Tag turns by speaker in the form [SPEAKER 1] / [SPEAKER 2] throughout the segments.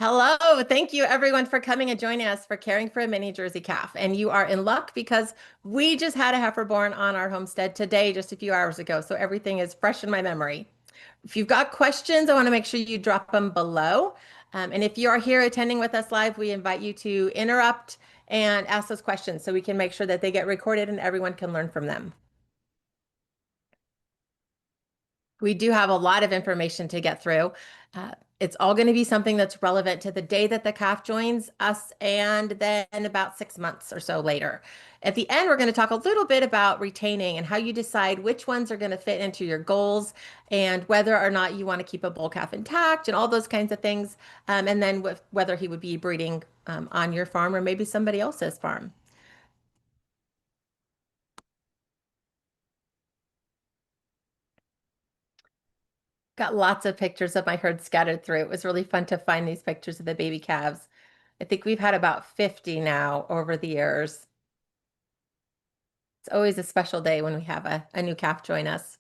[SPEAKER 1] Hello, thank you everyone for coming and joining us for Caring for a Mini Jersey Calf. And you are in luck because we just had a heifer born on our homestead today, just a few hours ago. So everything is fresh in my memory. If you've got questions, I want to make sure you drop them below. And if you are here attending with us live, we invite you to interrupt and ask those questions so we can make sure that they get recorded and everyone can learn from them. We do have a lot of information to get through. Uh, it's all going to be something that's relevant to the day that the calf joins us and then about 6 months or so later. At the end, we're going to talk a little bit about retaining and how you decide which ones are going to fit into your goals and whether or not you want to keep a bull calf intact and all those kinds of things. And then whether he would be breeding on your farm or maybe somebody else's farm. Got lots of pictures of my herd scattered through. It was really fun to find these pictures of the baby calves. I think we've had about 50 now over the years. It's always a special day when we have a new calf join us.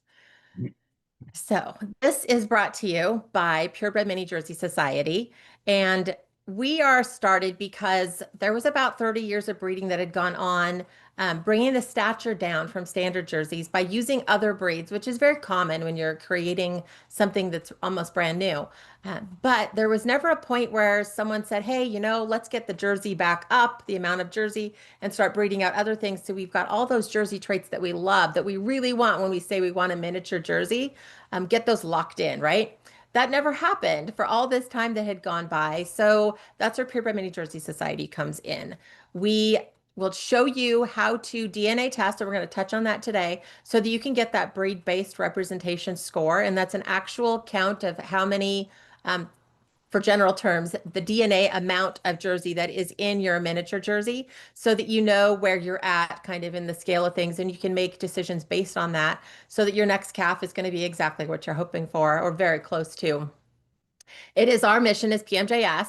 [SPEAKER 1] So, this is brought to you by Purebred Mini Jersey Society. And we are started because there was about 30 years of breeding that had gone on, bringing the stature down from standard jerseys by using other breeds, which is very common when you're creating something that's almost brand new. But there was never a point where someone said, hey, let's get the jersey back up, the amount of jersey, and start breeding out other things. So we've got all those jersey traits that we love, that we really want when we say we want a miniature jersey, get those locked in, right? That never happened for all this time that had gone by. So that's where Purebred Mini Jersey Society comes in. We will show you how to DNA test, and we're going to touch on that today, so that you can get that breed-based representation score. And that's an actual count of how many, for general terms, the DNA amount of jersey that is in your miniature jersey so that you know where you're at kind of in the scale of things and you can make decisions based on that so that your next calf is going to be exactly what you're hoping for or very close to. It is our mission as PMJS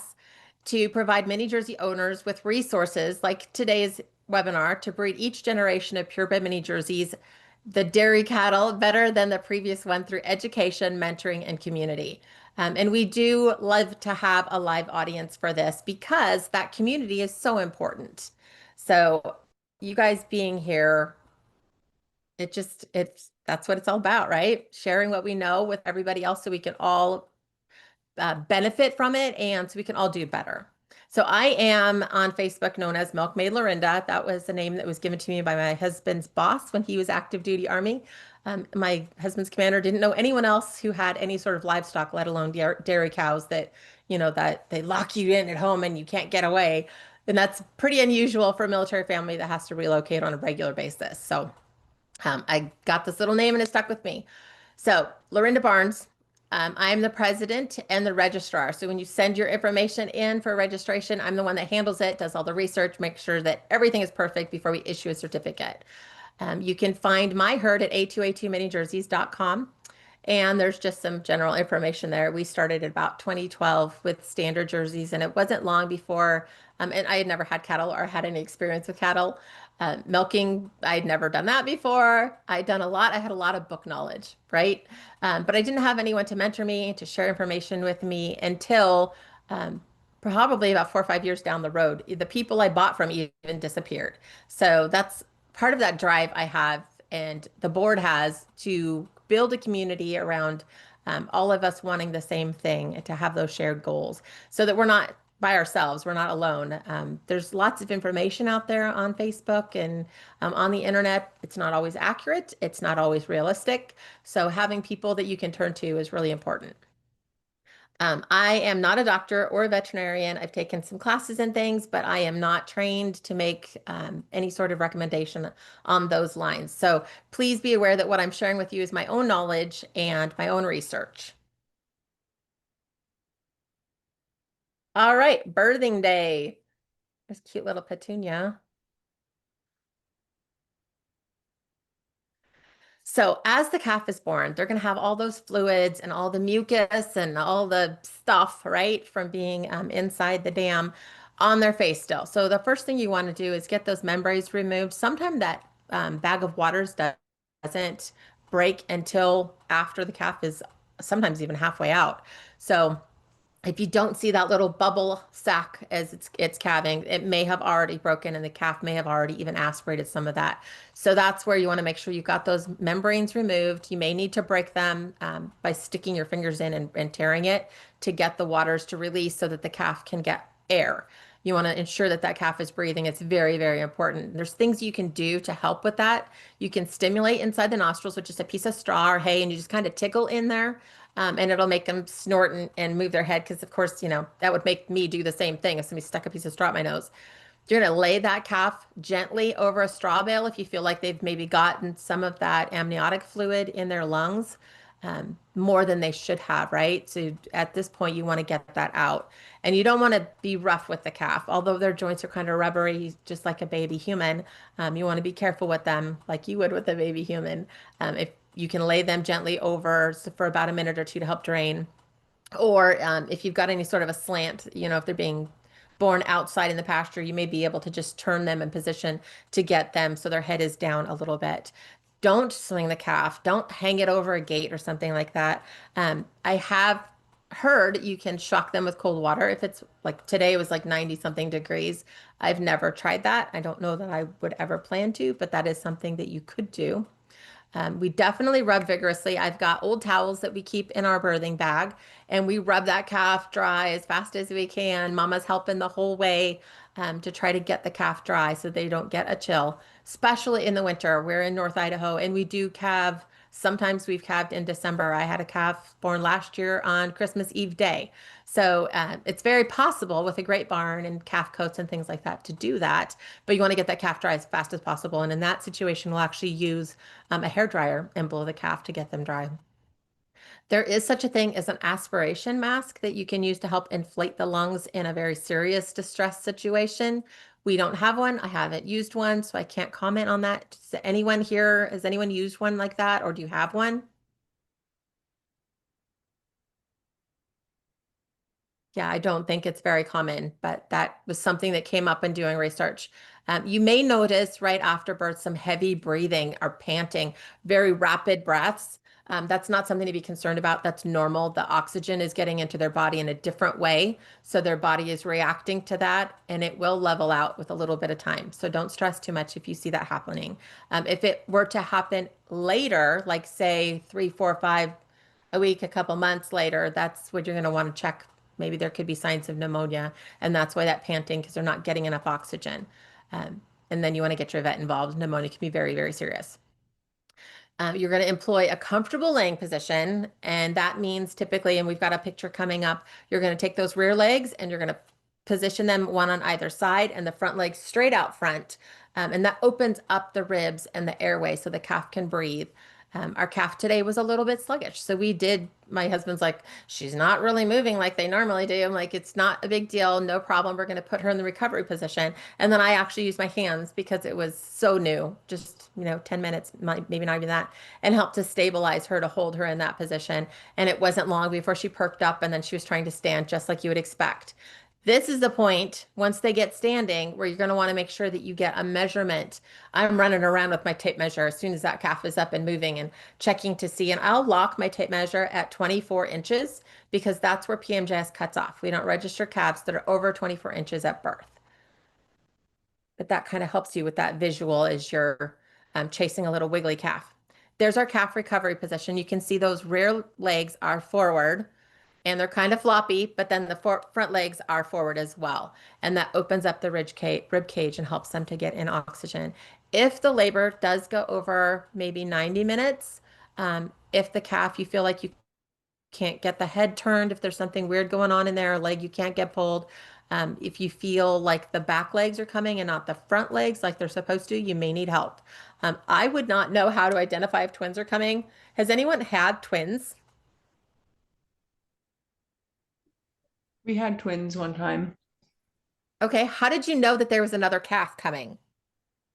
[SPEAKER 1] to provide mini Jersey owners with resources like today's webinar to breed each generation of purebred mini Jerseys, the dairy cattle, better than the previous one through education, mentoring, and community. And we do love to have a live audience for this because that community is so important. So you guys being here, that's what it's all about, right? Sharing what we know with everybody else so we can all benefit from it and so we can all do better. So I am on Facebook known as Milkmaid Lorinda. That was the name that was given to me by my husband's boss when he was active duty Army. My husband's commander didn't know anyone else who had any sort of livestock, let alone dairy cows that they lock you in at home and you can't get away. And that's pretty unusual for a military family that has to relocate on a regular basis. So I got this little name and it stuck with me. So, Lorinda Barnes, I'm the president and the registrar. So, when you send your information in for registration, I'm the one that handles it, does all the research, makes sure that everything is perfect before we issue a certificate. You can find my herd at a2a2minijerseys.com. And there's just some general information there. We started at about 2012 with standard jerseys, and it wasn't long before, and I had never had cattle or had any experience with cattle. Milking, I'd never done that before. I'd done a lot. I had a lot of book knowledge, right? But I didn't have anyone to mentor me, to share information with me until probably about 4 or 5 years down the road. The people I bought from even disappeared. So that's part of that drive I have and the board has to build a community around all of us wanting the same thing and to have those shared goals so that we're not by ourselves. We're not alone. There's lots of information out there on Facebook and on the internet. It's not always accurate. It's not always realistic. So having people that you can turn to is really important. I am not a doctor or a veterinarian. I've taken some classes and things, but I am not trained to make any sort of recommendation on those lines. So please be aware that what I'm sharing with you is my own knowledge and my own research. All right, birthing day. This cute little petunia. So as the calf is born, they're going to have all those fluids and all the mucus and all the stuff, right, from being inside the dam on their face still. So the first thing you want to do is get those membranes removed. Sometimes that bag of waters doesn't break until after the calf is sometimes even halfway out. So If you don't see that little bubble sac as it's calving, it may have already broken and the calf may have already even aspirated some of that. So that's where you want to make sure you've got those membranes removed. You may need to break them by sticking your fingers in and tearing it to get the waters to release so that the calf can get air. You want to ensure that that calf is breathing. It's very, very important. There's things you can do to help with that. You can stimulate inside the nostrils with just a piece of straw or hay, and you just kind of tickle in there, and it'll make them snort and move their head because, of course, that would make me do the same thing if somebody stuck a piece of straw up my nose. You're going to lay that calf gently over a straw bale if you feel like they've maybe gotten some of that amniotic fluid in their lungs, more than they should have, right? So at this point, you want to get that out. And you don't want to be rough with the calf. Although their joints are kind of rubbery, just like a baby human, you want to be careful with them like you would with a baby human. If you can lay them gently over for about a minute or two to help drain. Or if you've got any sort of a slant, if they're being born outside in the pasture, you may be able to just turn them in position to get them so their head is down a little bit. Don't swing the calf. Don't hang it over a gate or something like that. I have heard you can shock them with cold water if it's like today it was like 90 something degrees. I've never tried that. I don't know that I would ever plan to, but that is something that you could do. We definitely rub vigorously. I've got old towels that we keep in our birthing bag, and we rub that calf dry as fast as we can. Mama's helping the whole way to try to get the calf dry so they don't get a chill, especially in the winter. We're in North Idaho, and we do calve. Sometimes we've calved in December. I had a calf born last year on Christmas Eve day. So it's very possible with a great barn and calf coats and things like that to do that. But you want to get that calf dry as fast as possible. And in that situation, we'll actually use a hair dryer and blow the calf to get them dry. There is such a thing as an aspiration mask that you can use to help inflate the lungs in a very serious distress situation. We don't have one. I haven't used one, so I can't comment on that. Does anyone here, has anyone used one like that, or do you have one? Yeah, I don't think it's very common, but that was something that came up in doing research. You may notice right after birth some heavy breathing or panting, very rapid breaths. That's not something to be concerned about. That's normal. The oxygen is getting into their body in a different way. So their body is reacting to that and it will level out with a little bit of time. So don't stress too much if you see that happening. If it were to happen later, like say 3, 4, 5 a week, a couple months later, that's what you're going to want to check. Maybe there could be signs of pneumonia, and that's why that panting, because they're not getting enough oxygen. And then you want to get your vet involved. Pneumonia can be very, very serious. You're going to employ a comfortable laying position, and that means typically, and we've got a picture coming up, you're going to take those rear legs and you're going to position them one on either side and the front legs straight out front. And that opens up the ribs and the airway so the calf can breathe. Our calf today was a little bit sluggish. So my husband's like, she's not really moving like they normally do. I'm like, it's not a big deal. No problem. We're going to put her in the recovery position. And then I actually used my hands because it was so new, just, 10 minutes, maybe not even that, and helped to stabilize her to hold her in that position. And it wasn't long before she perked up and then she was trying to stand just like you would expect. This is the point, once they get standing, where you're going to want to make sure that you get a measurement. I'm running around with my tape measure as soon as that calf is up and moving and checking to see. And I'll lock my tape measure at 24 inches because that's where PMJS cuts off. We don't register calves that are over 24 inches at birth. But that kind of helps you with that visual as you're chasing a little wiggly calf. There's our calf recovery position. You can see those rear legs are forward and they're kind of floppy, but then the front legs are forward as well. And that opens up the rib cage and helps them to get in oxygen. If the labor does go over maybe 90 minutes, if the calf, you feel like you can't get the head turned, if there's something weird going on in there, a leg you can't get pulled, if you feel like the back legs are coming and not the front legs like they're supposed to, you may need help. I would not know how to identify if twins are coming. Has anyone had twins?
[SPEAKER 2] We had twins one time.
[SPEAKER 1] Okay, how did you know that there was another calf coming?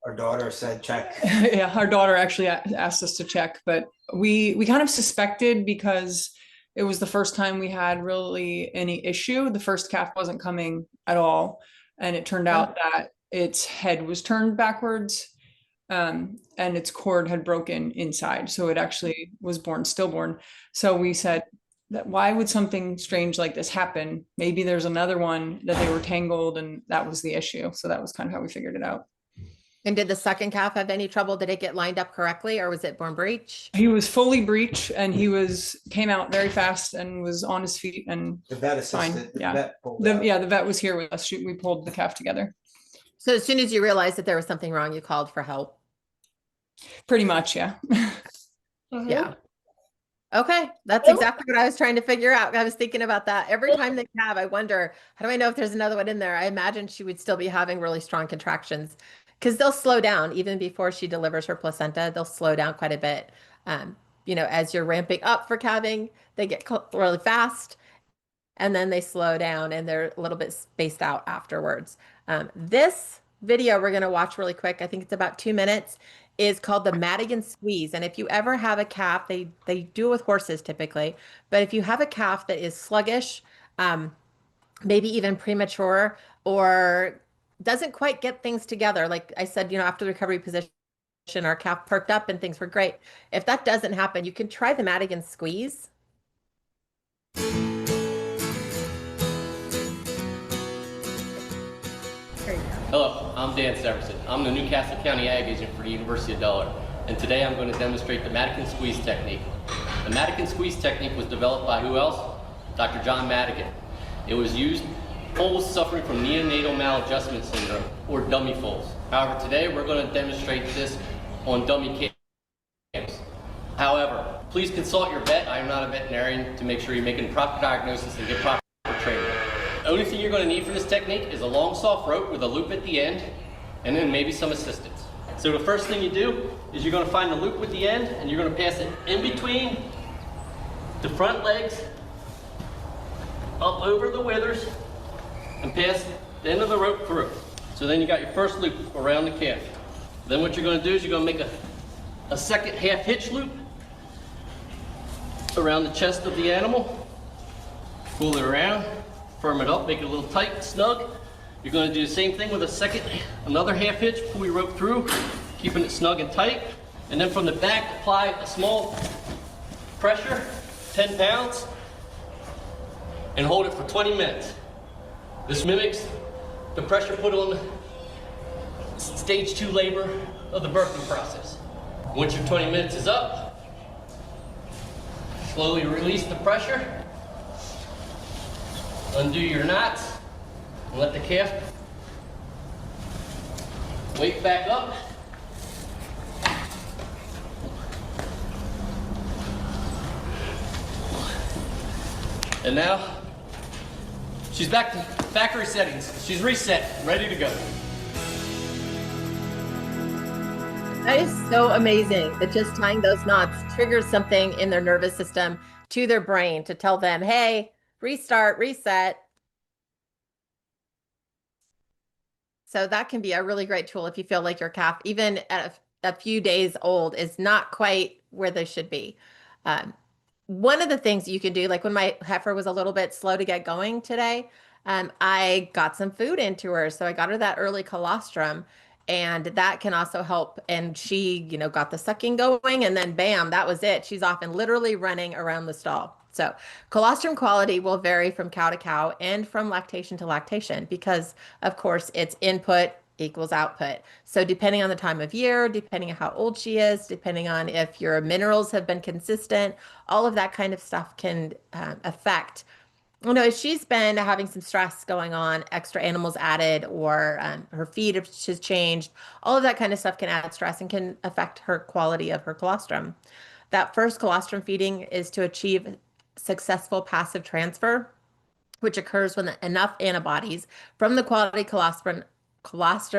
[SPEAKER 3] Our daughter said check.
[SPEAKER 2] Yeah, our daughter actually asked us to check, but we kind of suspected because it was the first time we had really any issue. The first calf wasn't coming at all, and it turned out that its head was turned backwards, and its cord had broken inside, so it actually was born stillborn. So we said, that why would something strange like this happen? Maybe there's another one that they were tangled and that was the issue. So that was kind of how we figured it out.
[SPEAKER 1] And did the second calf have any trouble? Did it get lined up correctly, or was it born breech?
[SPEAKER 2] He was fully breech and came out very fast and was on his feet and
[SPEAKER 3] The vet
[SPEAKER 2] fine.
[SPEAKER 3] assisted, the
[SPEAKER 2] Yeah.
[SPEAKER 3] vet pulled out.
[SPEAKER 2] The vet was here with us. We pulled the calf together.
[SPEAKER 1] So as soon as you realized that there was something wrong, you called for help.
[SPEAKER 2] Pretty much, yeah.
[SPEAKER 1] Yeah. Okay, that's exactly what I was trying to figure out. I was thinking about that. Every time they have, I wonder, how do I know if there's another one in there? I imagine she would still be having really strong contractions because they'll slow down even before she delivers her placenta. They'll slow down quite a bit. As you're ramping up for calving, they get really fast and then they slow down and they're a little bit spaced out afterwards. This video we're going to watch really quick, I think it's about 2 minutes, is called the Madigan squeeze. And if you ever have a calf, they do it with horses typically, but if you have a calf that is sluggish, maybe even premature, or doesn't quite get things together, like I said, after the recovery position, our calf perked up and things were great. If that doesn't happen, you can try the Madigan squeeze.
[SPEAKER 4] Hello, I'm Dan Severson. I'm the Newcastle County Ag Agent for the University of Delaware, and today I'm going to demonstrate the Madigan squeeze technique. The Madigan squeeze technique was developed by who else? Dr. John Madigan. It was used foals suffering from neonatal maladjustment syndrome, or dummy foals. However, today we're going to demonstrate this on dummy calves. However, please consult your vet. I am not a veterinarian, to make sure you're making proper diagnosis and get proper training. The only thing you're going to need for this technique is a long soft rope with a loop at the end, and then maybe some assistance. So the first thing you do is you're going to find the loop with the end, and you're going to pass it in between the front legs, up over the withers, and pass the end of the rope through. So then you got your first loop around the calf. Then what you're going to do is you're going to make a second half hitch loop around the chest of the animal, pull it around, firm it up, make it a little tight, snug. You're going to do the same thing with another half hitch, pull your rope through, keeping it snug and tight. And then from the back, apply a small pressure, 10 pounds, and hold it for 20 minutes. This mimics the pressure put on the stage 2 labor of the birthing process. Once your 20 minutes is up, slowly release the pressure. Undo your knots and let the calf weight back up. And now she's back to factory settings. She's reset, ready to go.
[SPEAKER 1] That is so amazing that just tying those knots triggers something in their nervous system to their brain to tell them, hey, restart, reset. So that can be a really great tool if you feel like your calf, even at a few days old, is not quite where they should be. One of the things you can do, like when my heifer was a little bit slow to get going today, I got some food into her. So I got her that early colostrum, and that can also help. And she, got the sucking going, and then bam, that was it. She's off and literally running around the stall. So colostrum quality will vary from cow to cow and from lactation to lactation because, of course, it's input equals output. So depending on the time of year, depending on how old she is, depending on if your minerals have been consistent, all of that kind of stuff can affect. If she's been having some stress going on, extra animals added, or her feed has changed, all of that kind of stuff can add stress and can affect her quality of her colostrum. That first colostrum feeding is to achieve successful passive transfer, which occurs when enough antibodies from the quality colostrum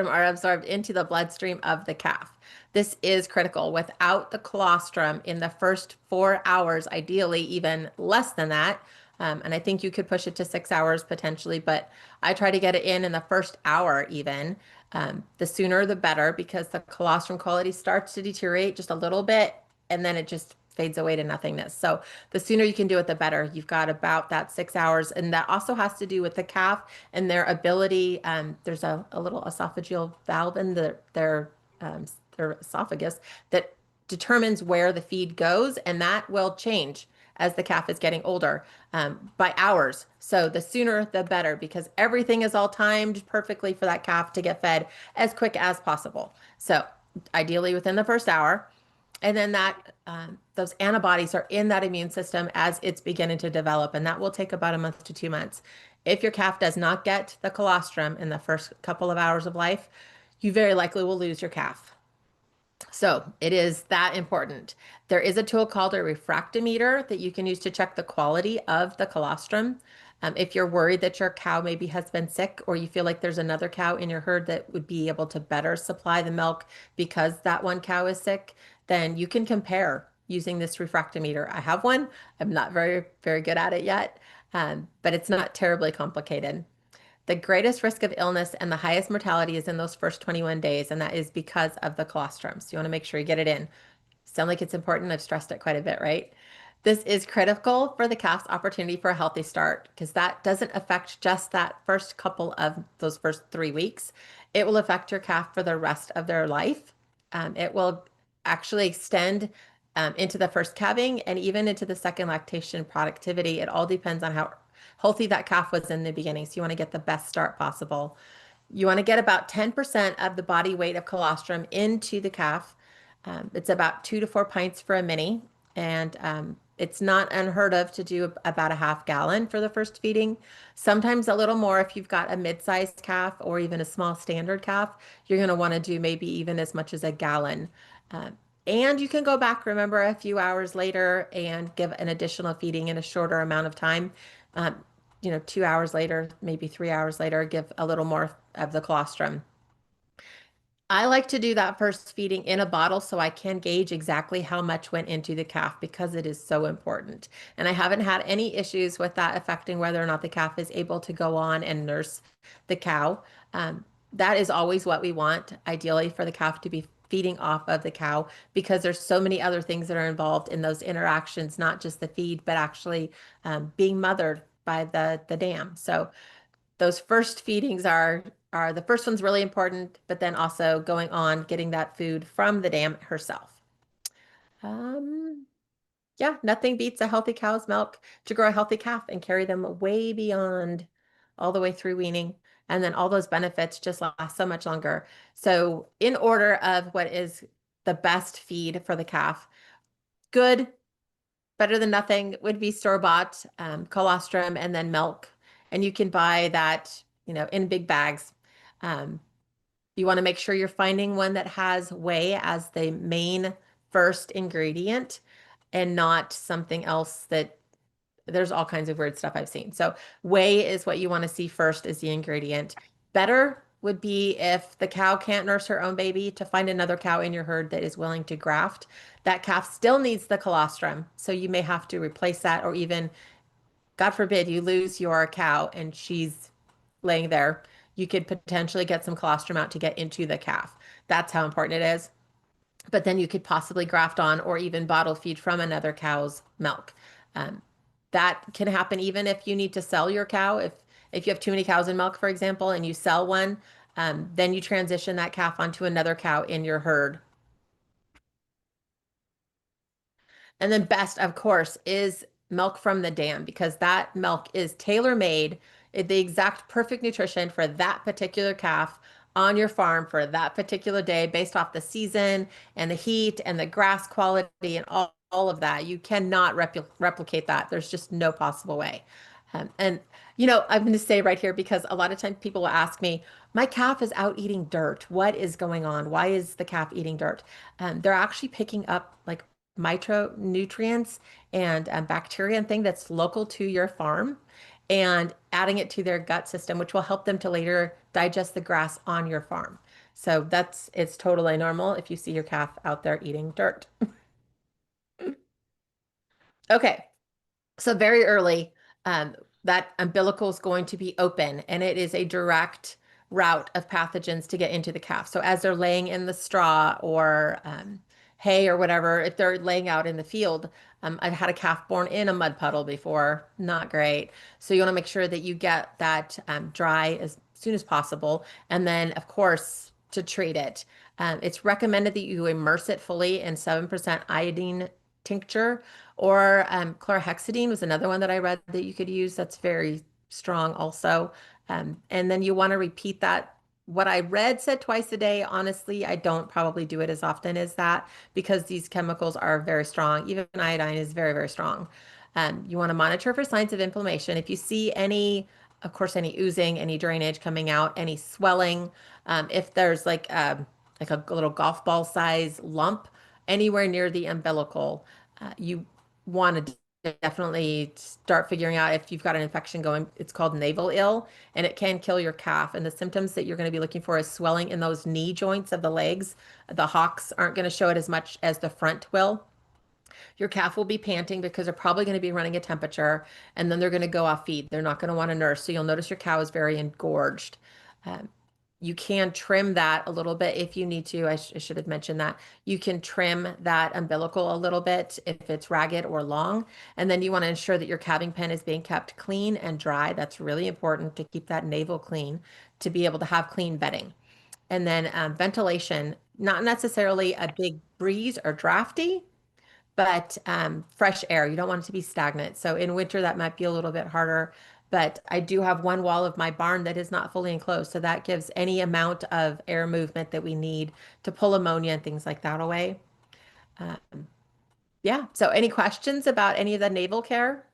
[SPEAKER 1] are absorbed into the bloodstream of the calf. This is critical. Without the colostrum in the first 4 hours, ideally even less than that, and I think you could push it to 6 hours potentially, but I try to get it in the first hour even. The sooner the better, because the colostrum quality starts to deteriorate just a little bit and then it just fades away to nothingness. So the sooner you can do it, the better. You've got about that 6 hours. And that also has to do with the calf and their ability. There's a little esophageal valve in their esophagus that determines where the feed goes, and that will change as the calf is getting older, by hours. So the sooner the better, because everything is all timed perfectly for that calf to get fed as quick as possible. So ideally within the first hour. And then those antibodies are in that immune system as it's beginning to develop, and that will take about a month to 2 months. If your calf does not get the colostrum in the first couple of hours of life, you very likely will lose your calf. So it is that important. There is a tool called a refractometer that you can use to check the quality of the colostrum. If you're worried that your cow maybe has been sick, or you feel like there's another cow in your herd that would be able to better supply the milk because that one cow is sick, then you can compare using this refractometer. I have one. I'm not very, very good at it yet, but it's not terribly complicated. The greatest risk of illness and the highest mortality is in those first 21 days, and that is because of the colostrum. So you want to make sure you get it in. Sound like it's important. I've stressed it quite a bit, right? This is critical for the calf's opportunity for a healthy start, because that doesn't affect just that first couple of those first 3 weeks. It will affect your calf for the rest of their life. It will actually extend into the first calving and even into the second lactation productivity. It all depends on how healthy that calf was in the beginning. So you want to get the best start possible. You want to get about 10% of the body weight of colostrum into the calf. It's about 2 to 4 pints for a mini, and it's not unheard of to do about a half gallon for the first feeding. Sometimes a little more if you've got a mid-sized calf or even a small standard calf. You're going to want to do maybe even as much as a gallon. And you can go back, remember, a few hours later and give an additional feeding in a shorter amount of time. 2 hours later, maybe 3 hours later, give a little more of the colostrum. I like to do that first feeding in a bottle so I can gauge exactly how much went into the calf, because it is so important. And I haven't had any issues with that affecting whether or not the calf is able to go on and nurse the cow. That is always what we want, ideally, for the calf to be feeding off of the cow, because there's so many other things that are involved in those interactions, not just the feed, but actually being mothered by the dam. So those first feedings are the first one's really important, but then also going on getting that food from the dam herself. Yeah, nothing beats a healthy cow's milk to grow a healthy calf and carry them way beyond all the way through weaning. And then all those benefits just last so much longer. So in order of what is the best feed for the calf, good, better than nothing would be store-bought colostrum and then milk. And you can buy that, in big bags. You want to make sure you're finding one that has whey as the main first ingredient and not something else that there's all kinds of weird stuff I've seen. So whey is what you want to see first as the ingredient. Better would be if the cow can't nurse her own baby, to find another cow in your herd that is willing to graft. That calf still needs the colostrum, so you may have to replace that, or even, God forbid, you lose your cow and she's laying there. You could potentially get some colostrum out to get into the calf. That's how important it is. But then you could possibly graft on or even bottle feed from another cow's milk. That can happen even if you need to sell your cow. If you have too many cows in milk, for example, and you sell one, then you transition that calf onto another cow in your herd. And then best, of course, is milk from the dam, because that milk is tailor-made, the exact perfect nutrition for that particular calf on your farm for that particular day, based off the season and the heat and the grass quality and all of that. You cannot replicate that. There's just no possible way. And I'm going to say right here, because a lot of times people will ask me, my calf is out eating dirt. What is going on? Why is the calf eating dirt? They're actually picking up like micronutrients and bacteria and thing that's local to your farm, and adding it to their gut system, which will help them to later digest the grass on your farm. So it's totally normal if you see your calf out there eating dirt. Okay, so very early, that umbilical is going to be open, and it is a direct route of pathogens to get into the calf. So as they're laying in the straw or hay or whatever, if they're laying out in the field, I've had a calf born in a mud puddle before, not great. So you want to make sure that you get that dry as soon as possible. And then, of course, to treat it, it's recommended that you immerse it fully in 7% iodine tincture, or chlorhexidine was another one that I read that you could use. That's very strong also. And then you want to repeat that. What I read said twice a day. Honestly, I don't probably do it as often as that because these chemicals are very strong. Even iodine is very, very strong. You want to monitor for signs of inflammation. If you see any, of course, any oozing, any drainage coming out, any swelling, if there's like a little golf ball size lump anywhere near the umbilical, you want to definitely start figuring out if you've got an infection going. It's called navel ill, and it can kill your calf. And the symptoms that you're going to be looking for is swelling in those knee joints of the legs. The hocks aren't going to show it as much as the front will. Your calf will be panting because they're probably going to be running a temperature, and then they're going to go off feed. They're not going to want to nurse. So you'll notice your cow is very engorged. Um, you can trim that a little bit if you need to. I should have mentioned that. You can trim that umbilical a little bit if it's ragged or long. And then you want to ensure that your calving pen is being kept clean and dry. That's really important to keep that navel clean to be able to have clean bedding. And then ventilation, not necessarily a big breeze or drafty, but fresh air. You don't want it to be stagnant. So in winter, that might be a little bit harder. But I do have one wall of my barn that is not fully enclosed. So that gives any amount of air movement that we need to pull ammonia and things like that away. Um, yeah. So any questions about any of the naval care?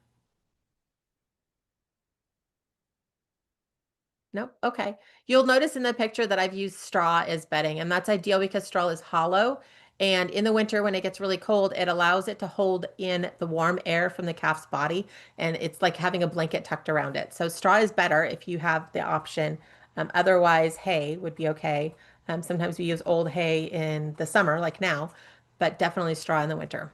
[SPEAKER 1] Nope. Okay. You'll notice in the picture that I've used straw as bedding, and that's ideal because straw is hollow. And in the winter, when it gets really cold, it allows it to hold in the warm air from the calf's body. And it's like having a blanket tucked around it. So straw is better if you have the option. Otherwise, hay would be okay. Sometimes we use old hay in the summer, like now, but definitely straw in the winter.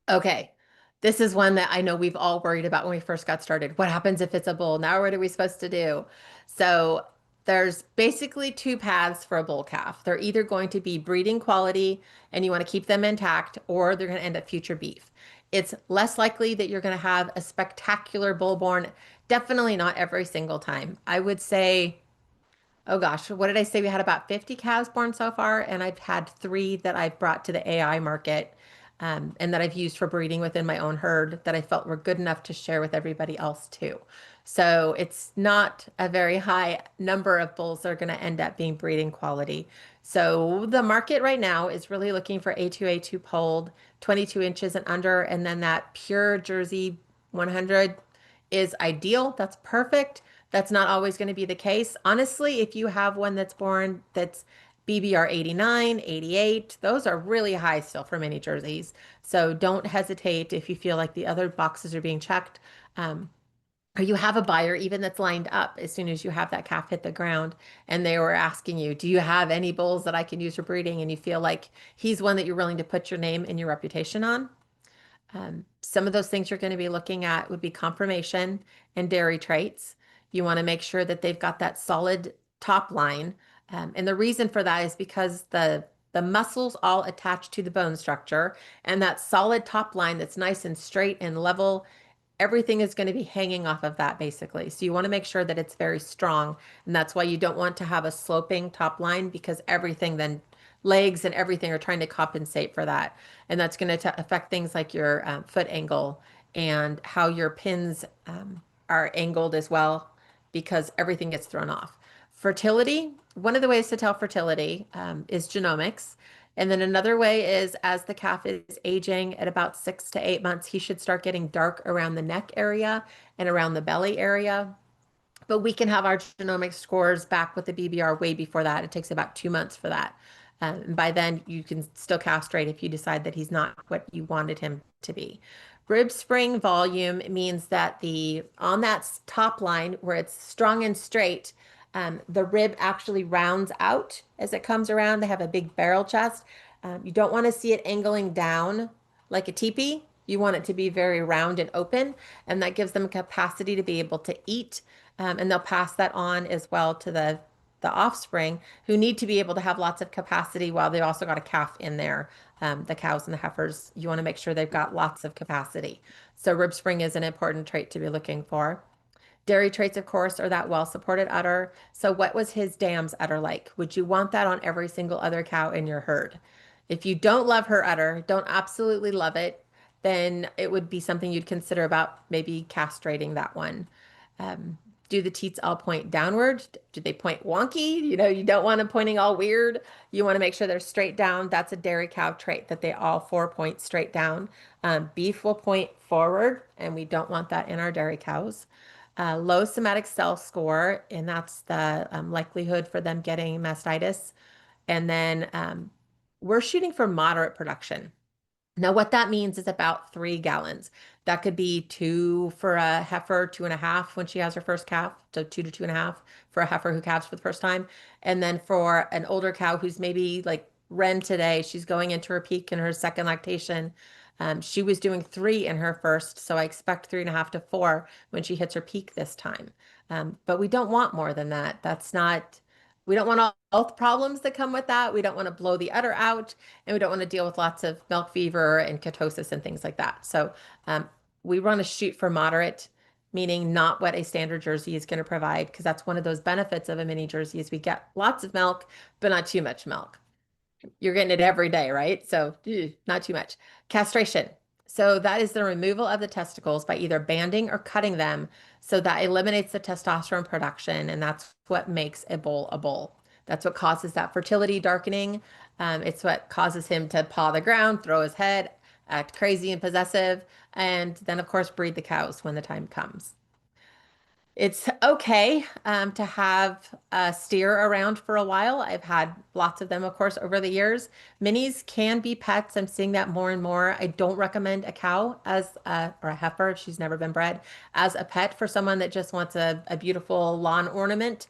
[SPEAKER 1] Okay. This is one that I know we've all worried about when we first got started. What happens if it's a bull? Now what are we supposed to do? So there's basically two paths for a bull calf. They're either going to be breeding quality and you want to keep them intact, or they're going to end up future beef. It's less likely that you're going to have a spectacular bull born. Definitely not every single time. I would say, oh gosh, what did I say? We had about 50 calves born so far, and I've had three that I've brought to the AI market, and that I've used for breeding within my own herd that I felt were good enough to share with everybody else too. So it's not a very high number of bulls that are going to end up being breeding quality. So the market right now is really looking for A2 polled, 22 inches and under, and then that pure Jersey 100 is ideal. That's perfect. That's not always going to be the case. Honestly, if you have one that's born that's BBR 89, 88, those are really high still for mini jerseys. So don't hesitate if you feel like the other boxes are being checked. Or you have a buyer even that's lined up as soon as you have that calf hit the ground and they were asking you, do you have any bulls that I can use for breeding? And you feel like he's one that you're willing to put your name and your reputation on. Some of those things you're going to be looking at would be conformation and dairy traits. You want to make sure that they've got that solid top line. And the reason for that is because the muscles all attach to the bone structure, and that solid top line that's nice and straight and level, everything is going to be hanging off of that basically. So you want to make sure that it's very strong. And that's why you don't want to have a sloping top line, because everything then legs and everything are trying to compensate for that. And that's going to affect things like your foot angle and how your pins are angled as well, because everything gets thrown off. Fertility, one of the ways to tell fertility is genomics. And then another way is as the calf is aging at about 6 to 8 months, he should start getting dark around the neck area and around the belly area. But we can have our genomic scores back with the BBR way before that. It takes about 2 months for that. And by then, you can still castrate if you decide that he's not what you wanted him to be. Rib spring volume means that on that top line where it's strong and straight, the rib actually rounds out as it comes around. They have a big barrel chest. You don't want to see it angling down like a teepee. You want it to be very round and open, and that gives them capacity to be able to eat. And they'll pass that on as well to the offspring, who need to be able to have lots of capacity while they've also got a calf in there. The cows and the heifers, you want to make sure they've got lots of capacity. So rib spring is an important trait to be looking for. Dairy traits, of course, are that well-supported udder. So what was his dam's udder like? Would you want that on every single other cow in your herd? If you don't love her udder, don't absolutely love it. then it would be something you'd consider about maybe castrating that one. Do the teats all point downward? Do they point wonky? You know, you don't want them pointing all weird. You want to make sure they're straight down. That's a dairy cow trait, that they all 4 point straight down. Beef will point forward, and we don't want that in our dairy cows. Low somatic cell score, and that's the likelihood for them getting mastitis. And then we're shooting for moderate production. Now, what that means is about 3 gallons. That could be 2 for a heifer, 2.5 when she has her first calf. So 2 to 2.5 for a heifer who calves for the first time. And then for an older cow who's maybe like Ren today, she's going into her peak in her second lactation. She was doing 3 in her first, so I expect 3.5 to 4 when she hits her peak this time. But we don't want more than that. That's not, we don't want all health problems that come with that. We don't want to blow the udder out, and we don't want to deal with lots of milk fever and ketosis and things like that. So we want to shoot for moderate, meaning not what a standard Jersey is going to provide, because that's one of those benefits of a mini Jersey is we get lots of milk, but not too much milk. You're getting it every day, right? So not too much. Castration. So that is the removal of the testicles by either banding or cutting them. So that eliminates the testosterone production, and that's what makes a bull a bull. That's what causes that fertility darkening. It's what causes him to paw the ground, throw his head, act crazy and possessive, and then of course breed the cows when the time comes. It's okay to have a steer around for a while. I've had lots of them, of course, over the years. Minis can be pets. I'm seeing that more and more. I don't recommend a cow as or a heifer if she's never been bred as a pet for someone that just wants a beautiful lawn ornament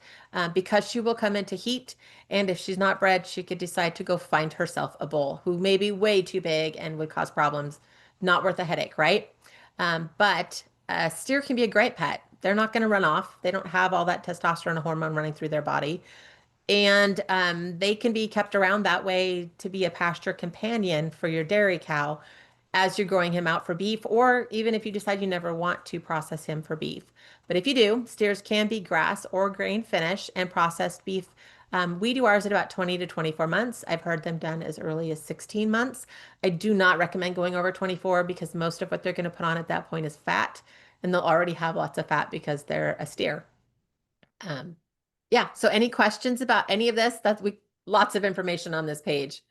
[SPEAKER 1] because she will come into heat. And if she's not bred, she could decide to go find herself a bull who may be way too big and would cause problems. Not worth a headache, right? But a steer can be a great pet. They're not going to run off. They don't have all that testosterone hormone running through their body. And they can be kept around that way to be a pasture companion for your dairy cow as you're growing him out for beef, or even if you decide you never want to process him for beef. But if you do, steers can be grass or grain finish and processed beef. We do ours at about 20 to 24 months. I've heard them done as early as 16 months. I do not recommend going over 24 because most of what they're going to put on at that point is fat, and they'll already have lots of fat because they're a steer. Yeah, so any questions about any of this? Lots of information on this page.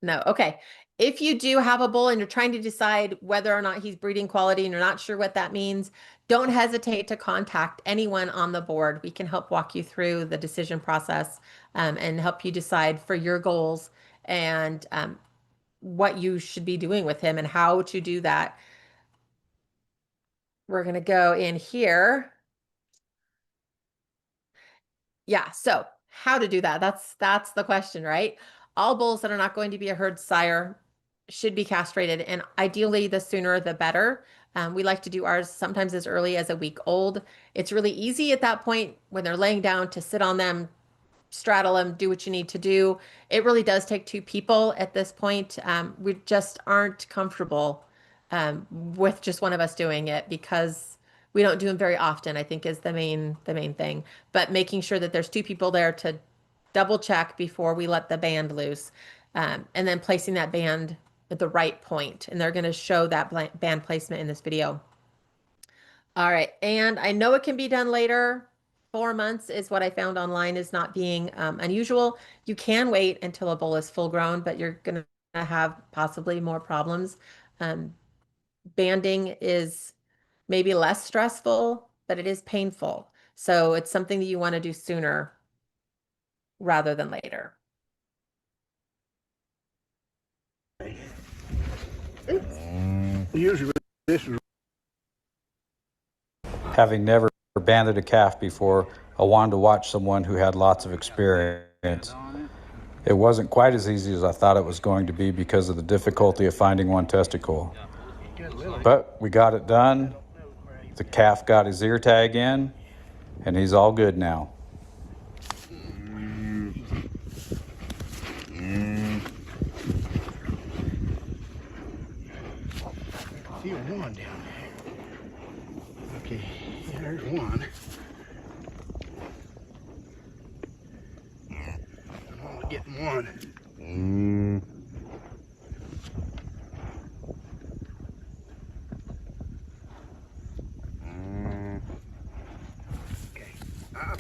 [SPEAKER 1] No, okay. If you do have a bull and you're trying to decide whether or not he's breeding quality and you're not sure what that means, don't hesitate to contact anyone on the board. We can help walk you through the decision process and help you decide for your goals and what you should be doing with him and how to do that. We're going to go in here. Yeah, so how to do that? That's the question, right? All bulls that are not going to be a herd sire should be castrated, and ideally the sooner the better. We like to do ours sometimes as early as a week old. It's really easy at that point when they're laying down to sit on them, straddle them, do what you need to do. It really does take 2 people at this point. We just aren't comfortable with just one of us doing it because we don't do them very often, I think is the main thing. But making sure that there's 2 people there to double check before we let the band loose, and then placing that band at the right point. And they're going to show that band placement in this video. All right, and I know it can be done later. 4 months is what I found online is not being unusual. You can wait until a bull is full grown, but you're going to have possibly more problems. Banding is maybe less stressful, but it is painful. So it's something that you want to do sooner rather than later.
[SPEAKER 5] Usually this is
[SPEAKER 6] Having never banded a calf before, I wanted to watch someone who had lots of experience. It wasn't quite as easy as I thought it was going to be because of the difficulty of finding one testicle. But we got it done. The calf got his ear tag in, and he's all good now.
[SPEAKER 5] see one down there. Okay, there's one. I'm only getting one.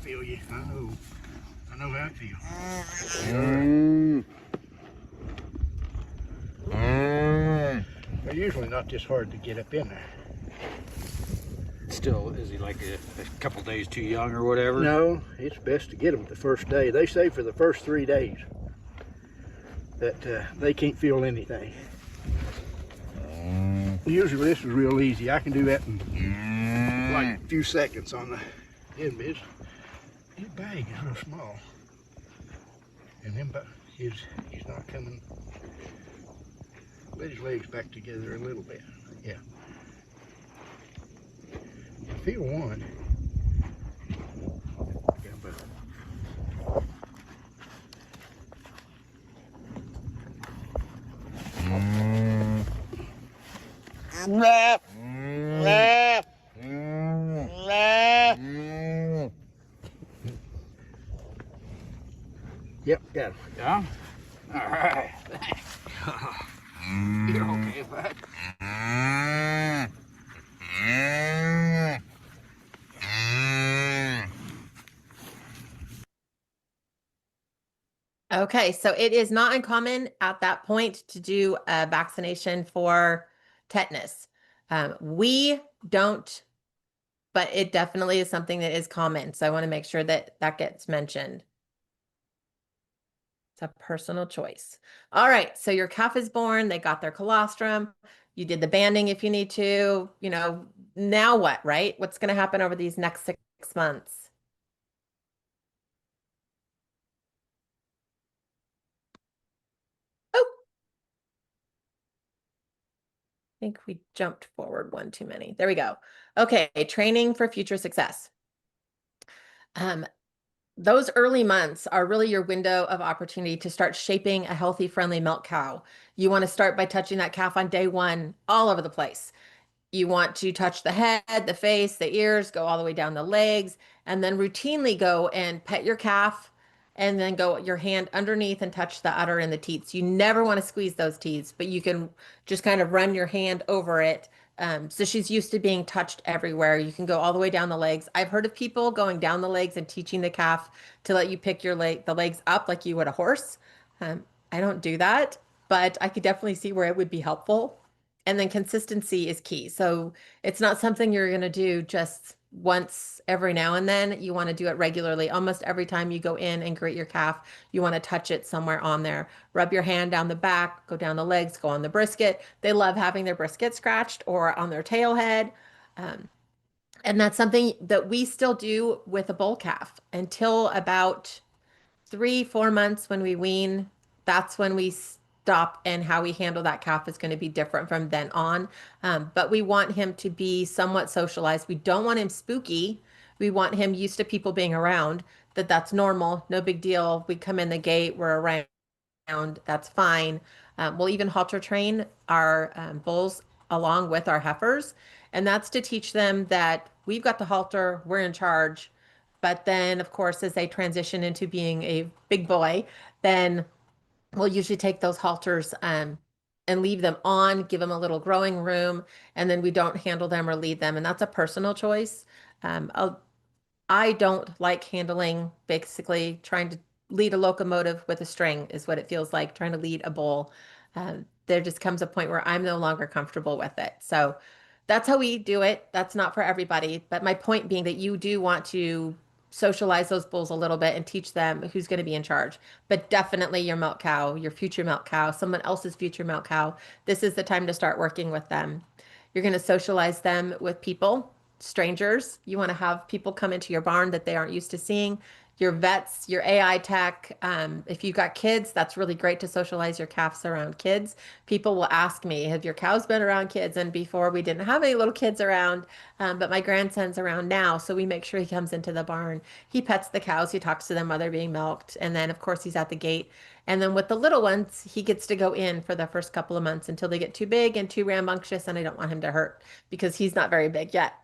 [SPEAKER 5] feel you. I know how it feels. They're usually not this hard to get up in there.
[SPEAKER 6] Still, is he like a couple days too young or whatever?
[SPEAKER 5] No, it's best to get them the first day. They say for the first 3 days that they can't feel anything. Usually this is real easy. I can do that in like a few seconds on the end. His bag is real small. And then he's not coming. Let his legs back together a little bit. Yeah. I feel one. Yeah, but yep, got him.
[SPEAKER 6] Yeah? All right.
[SPEAKER 5] You're okay, bud.
[SPEAKER 1] Okay, so it is not uncommon at that point to do a vaccination for tetanus. We don't, but it definitely is something that is common. So I want to make sure that that gets mentioned. It's a personal choice. All right, so your calf is born, they got their colostrum, you did the banding if you need to, now what, right? What's going to happen over these next 6 months? Oh, I think we jumped forward one too many. There we go. Okay, training for future success. Those early months are really your window of opportunity to start shaping a healthy, friendly milk cow. You want to start by touching that calf on day 1, all over the place. You want to touch the head, the face, the ears, go all the way down the legs, and then routinely go and pet your calf, and then go your hand underneath and touch the udder and the teats. You never want to squeeze those teats, but you can just kind of run your hand over it. So she's used to being touched everywhere. You can go all the way down the legs. I've heard of people going down the legs and teaching the calf to let you pick the legs up like you would a horse. I don't do that, but I could definitely see where it would be helpful. And then consistency is key. So it's not something you're going to do just once every now and then. You want to do it regularly. Almost every time you go in and grate your calf, you want to touch it somewhere on there. Rub your hand down the back, go down the legs, go on the brisket. They love having their brisket scratched or on their tail head. And that's something that we still do with a bull calf until about 3-4 months when we wean. That's when we stop, and how we handle that calf is going to be different from then on. But we want him to be somewhat socialized. We don't want him spooky. We want him used to people being around, that's normal, no big deal. We come in the gate, we're around, that's fine. We'll even halter train our bulls along with our heifers. And that's to teach them that we've got the halter, we're in charge. But then, of course, as they transition into being a big boy, then we'll usually take those halters and leave them on, give them a little growing room, and then we don't handle them or lead them. And that's a personal choice. I don't like handling, basically trying to lead a locomotive with a string is what it feels like, trying to lead a bull. There just comes a point where I'm no longer comfortable with it. So that's how we do it. That's not for everybody. But my point being that you do want to socialize those bulls a little bit and teach them who's going to be in charge. But definitely your milk cow, your future milk cow, someone else's future milk cow, this is the time to start working with them. You're going to socialize them with people, strangers. You want to have people come into your barn that they aren't used to seeing. Your vets, your AI tech. If you've got kids, that's really great to socialize your calves around kids. People will ask me, have your cows been around kids? And before we didn't have any little kids around, but my grandson's around now. So we make sure he comes into the barn. He pets the cows. He talks to them while they're being milked. And then, of course, he's at the gate. And then with the little ones, he gets to go in for the first couple of months until they get too big and too rambunctious. And I don't want him to hurt because he's not very big yet.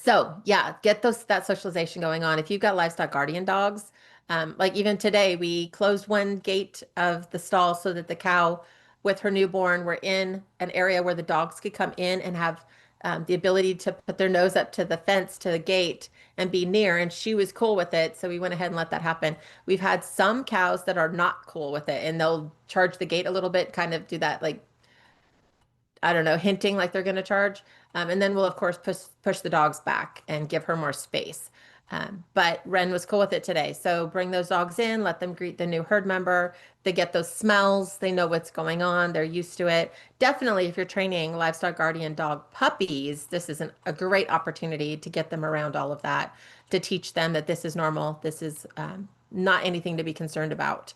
[SPEAKER 1] So yeah, get that socialization going on. If you've got livestock guardian dogs, like even today, we closed one gate of the stall so that the cow with her newborn were in an area where the dogs could come in and have the ability to put their nose up to the fence, to the gate, and be near. And she was cool with it. So we went ahead and let that happen. We've had some cows that are not cool with it, and they'll charge the gate a little bit, kind of do that, like, I don't know, hinting like they're going to charge. And then we'll, of course, push the dogs back and give her more space. But Ren was cool with it today. So bring those dogs in, let them greet the new herd member. They get those smells. They know what's going on. They're used to it. Definitely, if you're training livestock guardian dog puppies, this is a great opportunity to get them around all of that, to teach them that this is normal. This is not anything to be concerned about.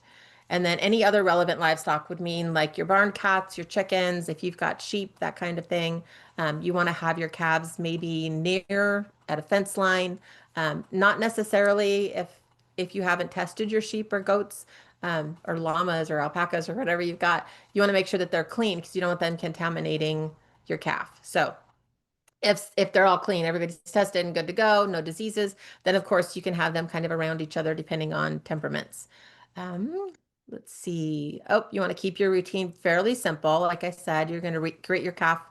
[SPEAKER 1] And then any other relevant livestock would mean like your barn cats, your chickens, if you've got sheep, that kind of thing. You want to have your calves maybe near at a fence line. Not necessarily if you haven't tested your sheep or goats, or llamas or alpacas or whatever you've got. You want to make sure that they're clean because you don't want them contaminating your calf. So if they're all clean, everybody's tested and good to go, no diseases, then of course you can have them kind of around each other depending on temperaments. Let's see. Oh, you want to keep your routine fairly simple. Like I said, you're going to greet your calf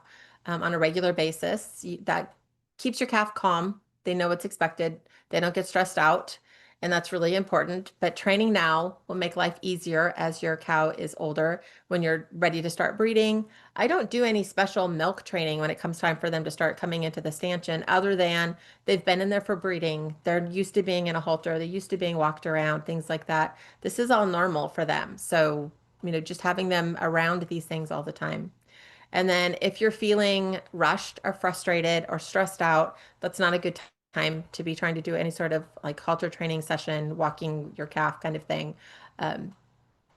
[SPEAKER 1] on a regular basis. That keeps your calf calm. They know what's expected. They don't get stressed out. And that's really important. But training now will make life easier as your cow is older. When you're ready to start breeding, I don't do any special milk training when it comes time for them to start coming into the stanchion, other than they've been in there for breeding. They're used to being in a halter. They're used to being walked around, things like that. This is all normal for them. So, just having them around these things all the time. And then if you're feeling rushed or frustrated or stressed out, that's not a good time to be trying to do any sort of like halter training session, walking your calf kind of thing.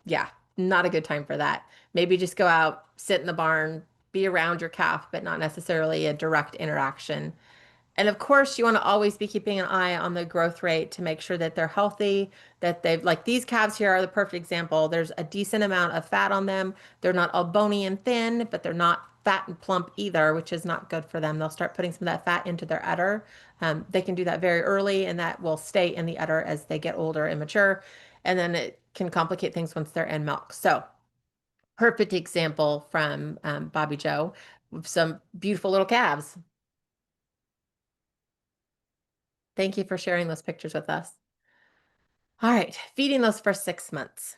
[SPEAKER 1] Yeah, not a good time for that. Maybe just go out, sit in the barn, be around your calf, but not necessarily a direct interaction. And of course, you want to always be keeping an eye on the growth rate to make sure that they're healthy, that they've, like these calves here are the perfect example. There's a decent amount of fat on them. They're not all bony and thin, but they're not fat and plump either, which is not good for them. They'll start putting some of that fat into their udder. They can do that very early, and that will stay in the udder as they get older and mature. And then it can complicate things once they're in milk. So perfect example from Bobby Joe with some beautiful little calves. Thank you for sharing those pictures with us. All right, feeding those first 6 months.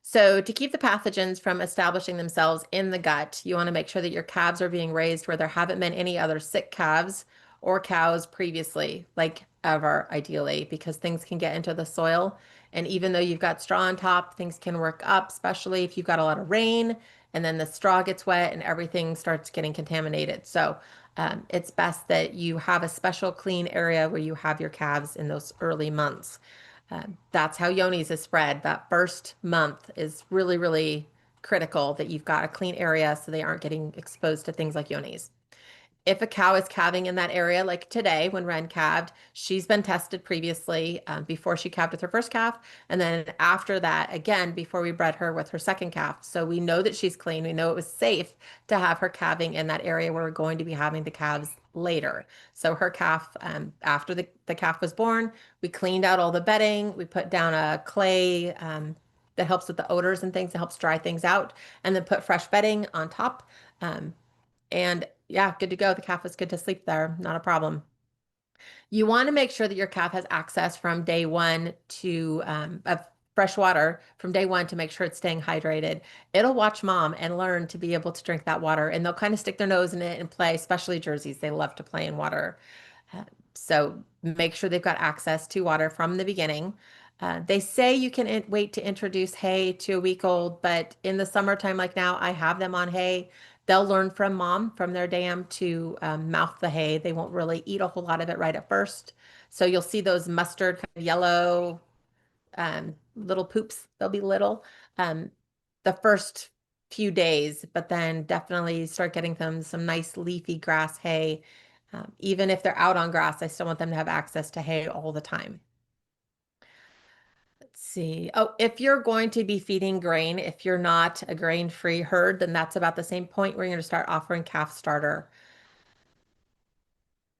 [SPEAKER 1] So to keep the pathogens from establishing themselves in the gut, you want to make sure that your calves are being raised where there haven't been any other sick calves or cows previously, like ever, ideally, because things can get into the soil. And even though you've got straw on top, things can work up, especially if you've got a lot of rain and then the straw gets wet and everything starts getting contaminated. So it's best that you have a special clean area where you have your calves in those early months. That's how Yonis is spread. That first month is really, really critical that you've got a clean area so they aren't getting exposed to things like Yonis. If a cow is calving in that area, like today when Ren calved, she's been tested previously before she calved with her first calf. And then after that, again, before we bred her with her second calf. So we know that she's clean. We know it was safe to have her calving in that area where we're going to be having the calves later. So her calf, after the calf was born, we cleaned out all the bedding. We put down a clay that helps with the odors and things, that helps dry things out, and then put fresh bedding on top. And yeah, good to go. The calf was good to sleep there. Not a problem. You want to make sure that your calf has access from day one to of fresh water from day one to make sure it's staying hydrated. It'll watch mom and learn to be able to drink that water, and they'll kind of stick their nose in it and play, especially Jerseys. They love to play in water. So make sure they've got access to water from the beginning. They say you can wait to introduce hay to a week old, but in the summertime like now, I have them on hay. They'll learn from mom, from their dam, to mouth the hay. They won't really eat a whole lot of it right at first. So you'll see those mustard kind of yellow little poops. They'll be little the first few days, but then definitely start getting them some nice leafy grass hay. Even if they're out on grass, I still want them to have access to hay all the time. Let's see. Oh, if you're going to be feeding grain, if you're not a grain-free herd, then that's about the same point where you're going to start offering calf starter.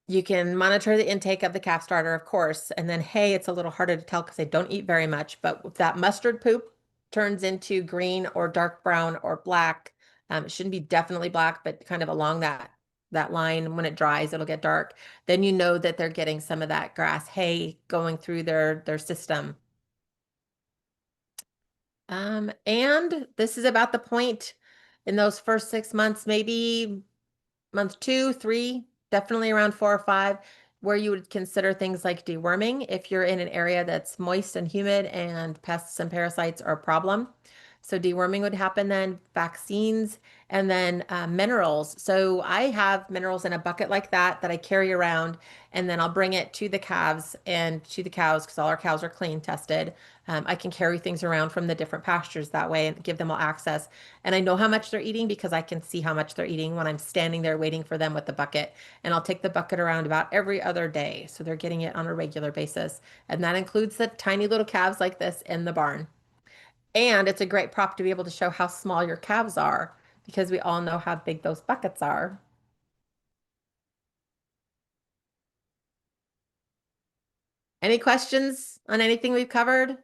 [SPEAKER 1] You can monitor the intake of the calf starter, of course, and then hay, it's a little harder to tell because they don't eat very much, but if that mustard poop turns into green or dark brown or black, it shouldn't be definitely black, but kind of along that that line, when it dries, it'll get dark. Then you know that they're getting some of that grass hay going through their system. And this is about the point in those first 6 months, maybe month 2, 3, definitely around 4 or 5, where you would consider things like deworming if you're in an area that's moist and humid and pests and parasites are a problem. So deworming would happen then, vaccines, and then minerals. So I have minerals in a bucket like that I carry around, and then I'll bring it to the calves and to the cows because all our cows are clean tested. I can carry things around from the different pastures that way and give them all access. And I know how much they're eating because I can see how much they're eating when I'm standing there waiting for them with the bucket. And I'll take the bucket around about every other day. So they're getting it on a regular basis. And that includes the tiny little calves like this in the barn. And it's a great prop to be able to show how small your calves are because we all know how big those buckets are. Any questions on anything we've covered?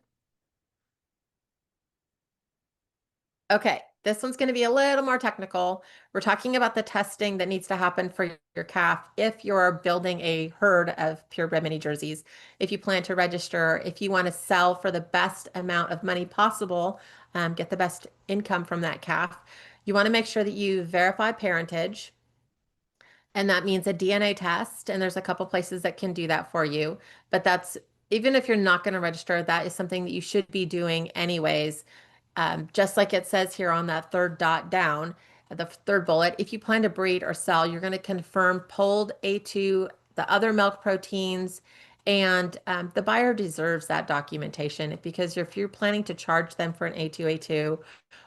[SPEAKER 1] Okay, this one's going to be a little more technical. We're talking about the testing that needs to happen for your calf if you're building a herd of purebred mini jerseys. If you plan to register, if you want to sell for the best amount of money possible, get the best income from that calf, you want to make sure that you verify parentage. And that means a DNA test. And there's a couple places that can do that for you. But that's, even if you're not going to register, that is something that you should be doing anyways. Just like it says here on that third dot down, the third bullet, if you plan to breed or sell, you're going to confirm polled A2, the other milk proteins, and the buyer deserves that documentation because if you're planning to charge them for an A2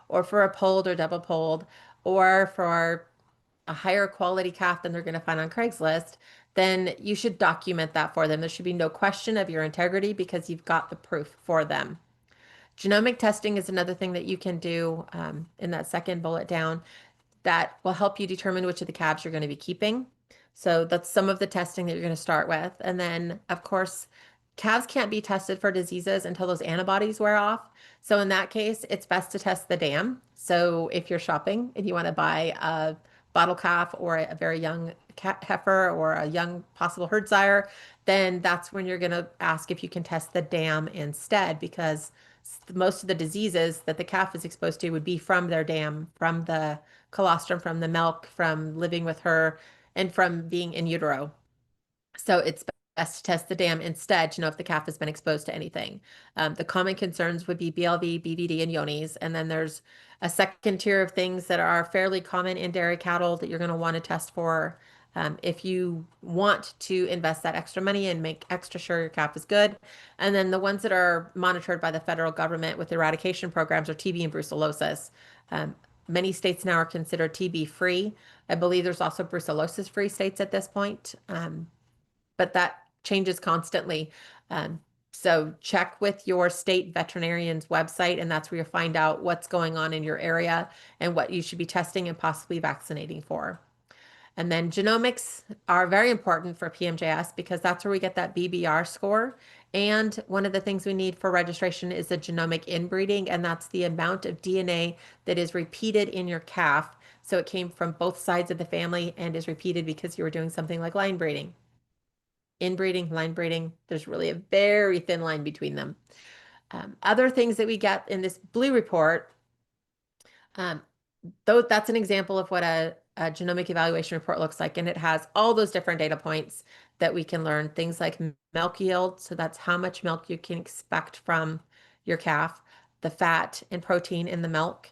[SPEAKER 1] or for a polled or double polled or for a higher quality calf than they're going to find on Craigslist, then you should document that for them. There should be no question of your integrity because you've got the proof for them. Genomic testing is another thing that you can do in that second bullet down that will help you determine which of the calves you're going to be keeping. So that's some of the testing that you're going to start with. And then, of course, calves can't be tested for diseases until those antibodies wear off. So in that case, it's best to test the dam. So if you're shopping and you want to buy a bottle calf or a very young heifer or a young possible herd sire, then that's when you're going to ask if you can test the dam instead because most of the diseases that the calf is exposed to would be from their dam, from the colostrum, from the milk, from living with her, and from being in utero. So it's best to test the dam instead to know if the calf has been exposed to anything. The common concerns would be BLV, BVD, and Yonis. And then there's a second tier of things that are fairly common in dairy cattle that you're going to want to test for. If you want to invest that extra money and make extra sure your calf is good. And then the ones that are monitored by the federal government with eradication programs are TB and brucellosis. Many states now are considered TB free. I believe there's also brucellosis free states at this point. But that changes constantly. So check with your state veterinarian's website, and that's where you'll find out what's going on in your area and what you should be testing and possibly vaccinating for. And then genomics are very important for PMJS because that's where we get that BBR score. And one of the things we need for registration is the genomic inbreeding, and that's the amount of DNA that is repeated in your calf. So it came from both sides of the family and is repeated because you were doing something like line breeding. Inbreeding, line breeding, there's really a very thin line between them. Other things that we get in this blue report, though that's an example of what a genomic evaluation report looks like, and it has all those different data points that we can learn, things like milk yield, so that's how much milk you can expect from your calf, the fat and protein in the milk,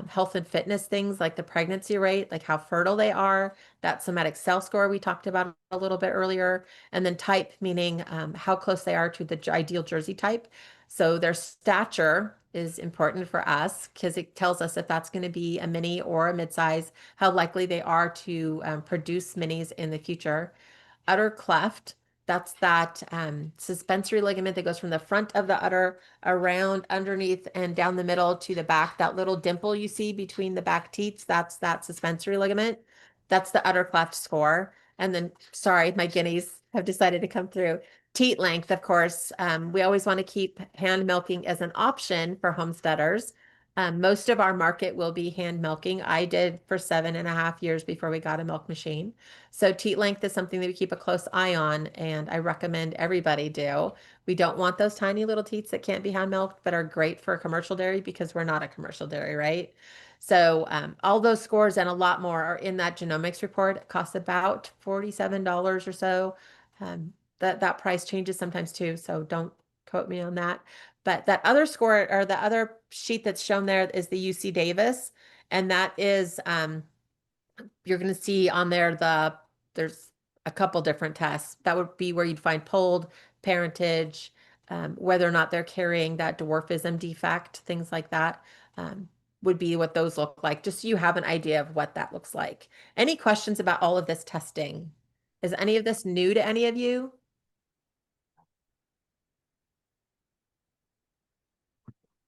[SPEAKER 1] health and fitness things like the pregnancy rate, like how fertile they are, that somatic cell score we talked about a little bit earlier, and then type, meaning how close they are to the ideal Jersey type. So their stature is important for us because it tells us if that's going to be a mini or a midsize, how likely they are to produce minis in the future. Udder cleft, that's that suspensory ligament that goes from the front of the udder around underneath and down the middle to the back. That little dimple you see between the back teats, that's that suspensory ligament. That's the udder cleft score. And then, sorry, my guineas have decided to come through. Teat length, of course, we always want to keep hand milking as an option for homesteaders. Most of our market will be hand milking. I did for 7.5 years before we got a milk machine. So teat length is something that we keep a close eye on, and I recommend everybody do. We don't want those tiny little teats that can't be hand milked, but are great for a commercial dairy because we're not a commercial dairy, right? So all those scores and a lot more are in that genomics report. It costs about $47 or so. That price changes sometimes too, so don't quote me on that. But that other score or the other sheet that's shown there is the UC Davis. And that is, you're going to see on there, there's a couple different tests. That would be where you'd find polled, parentage, whether or not they're carrying that dwarfism defect, things like that, would be what those look like, just so you have an idea of what that looks like. Any questions about all of this testing? Is any of this new to any of you?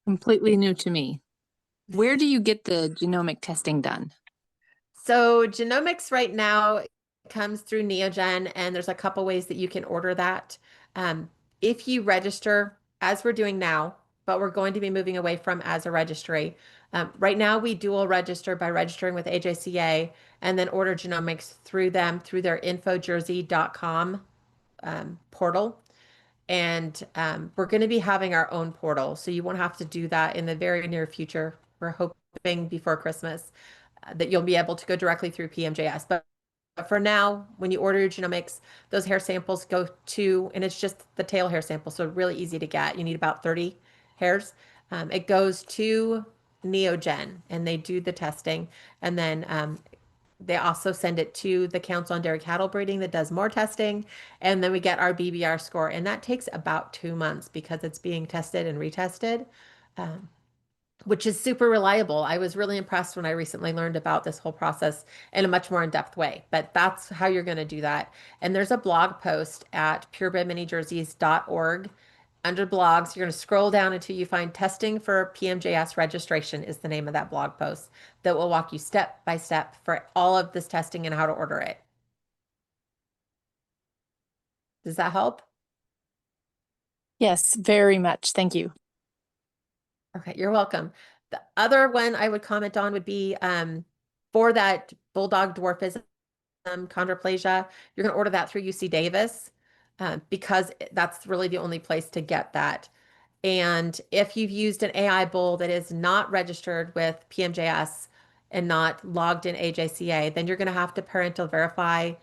[SPEAKER 7] Completely new to me. Where do you get the genomic testing done?
[SPEAKER 1] So genomics right now comes through Neogen, and there's a couple ways that you can order that. If you register, as we're doing now, but we're going to be moving away from as a registry. Right now, we dual register by registering with AJCA and then order genomics through them through their infojersey.com portal. And we're going to be having our own portal, so you won't have to do that in the very near future. We're hoping before Christmas that you'll be able to go directly through PMJS. But for now, when you order your genomics, those hair samples go to, and it's just the tail hair sample, so really easy to get. You need about 30 hairs. It goes to Neogen, and they do the testing, and then they also send it to the Council on Dairy Cattle Breeding that does more testing, and then we get our BBR score, and that takes about 2 months because it's being tested and retested. Which is super reliable. I was really impressed when I recently learned about this whole process in a much more in-depth way, but that's how you're going to do that. And there's a blog post at purebredminijerseys.org. Under blogs, you're going to scroll down until you find testing for PMJS registration is the name of that blog post that will walk you step by step for all of this testing and how to order it. Does that help?
[SPEAKER 7] Yes, very much. Thank you.
[SPEAKER 1] Okay, you're welcome. The other one I would comment on would be for that bulldog dwarfism chondroplasia, you're going to order that through UC Davis because that's really the only place to get that. And if you've used an AI bull that is not registered with PMJS and not logged in AJCA, then you're going to have to parental verify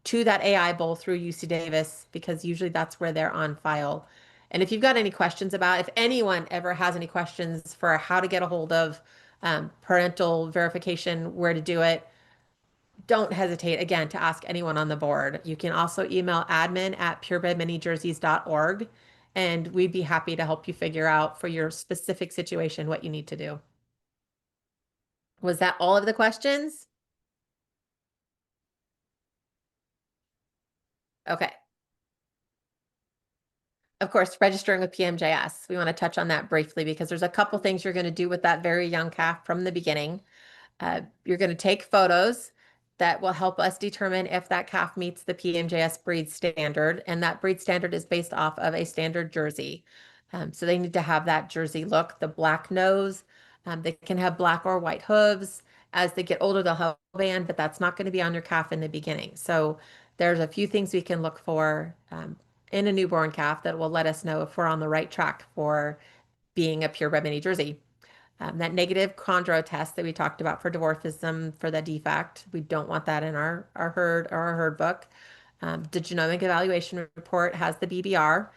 [SPEAKER 1] to that AI bull through UC Davis because usually that's where they're on file. And if you've got any questions about, if anyone ever has any questions for how to get a hold of parental verification, where to do it, don't hesitate again to ask anyone on the board. You can also email admin@purebredminijerseys.org, and we'd be happy to help you figure out for your specific situation what you need to do. Was that all of the questions? Okay. Of course, registering with PMJS. We want to touch on that briefly because there's a couple things you're going to do with that very young calf from the beginning. You're going to take photos that will help us determine if that calf meets the PMJS breed standard, and that breed standard is based off of a standard Jersey. So they need to have that Jersey look, the black nose. They can have black or white hooves. As they get older, they'll have a band, but that's not going to be on your calf in the beginning. So there's a few things we can look for in a newborn calf that will let us know if we're on the right track for being a purebred mini Jersey. That negative chondro test that we talked about for dwarfism for the defect, we don't want that in our herd or our herd book. The genomic evaluation report has the BBR.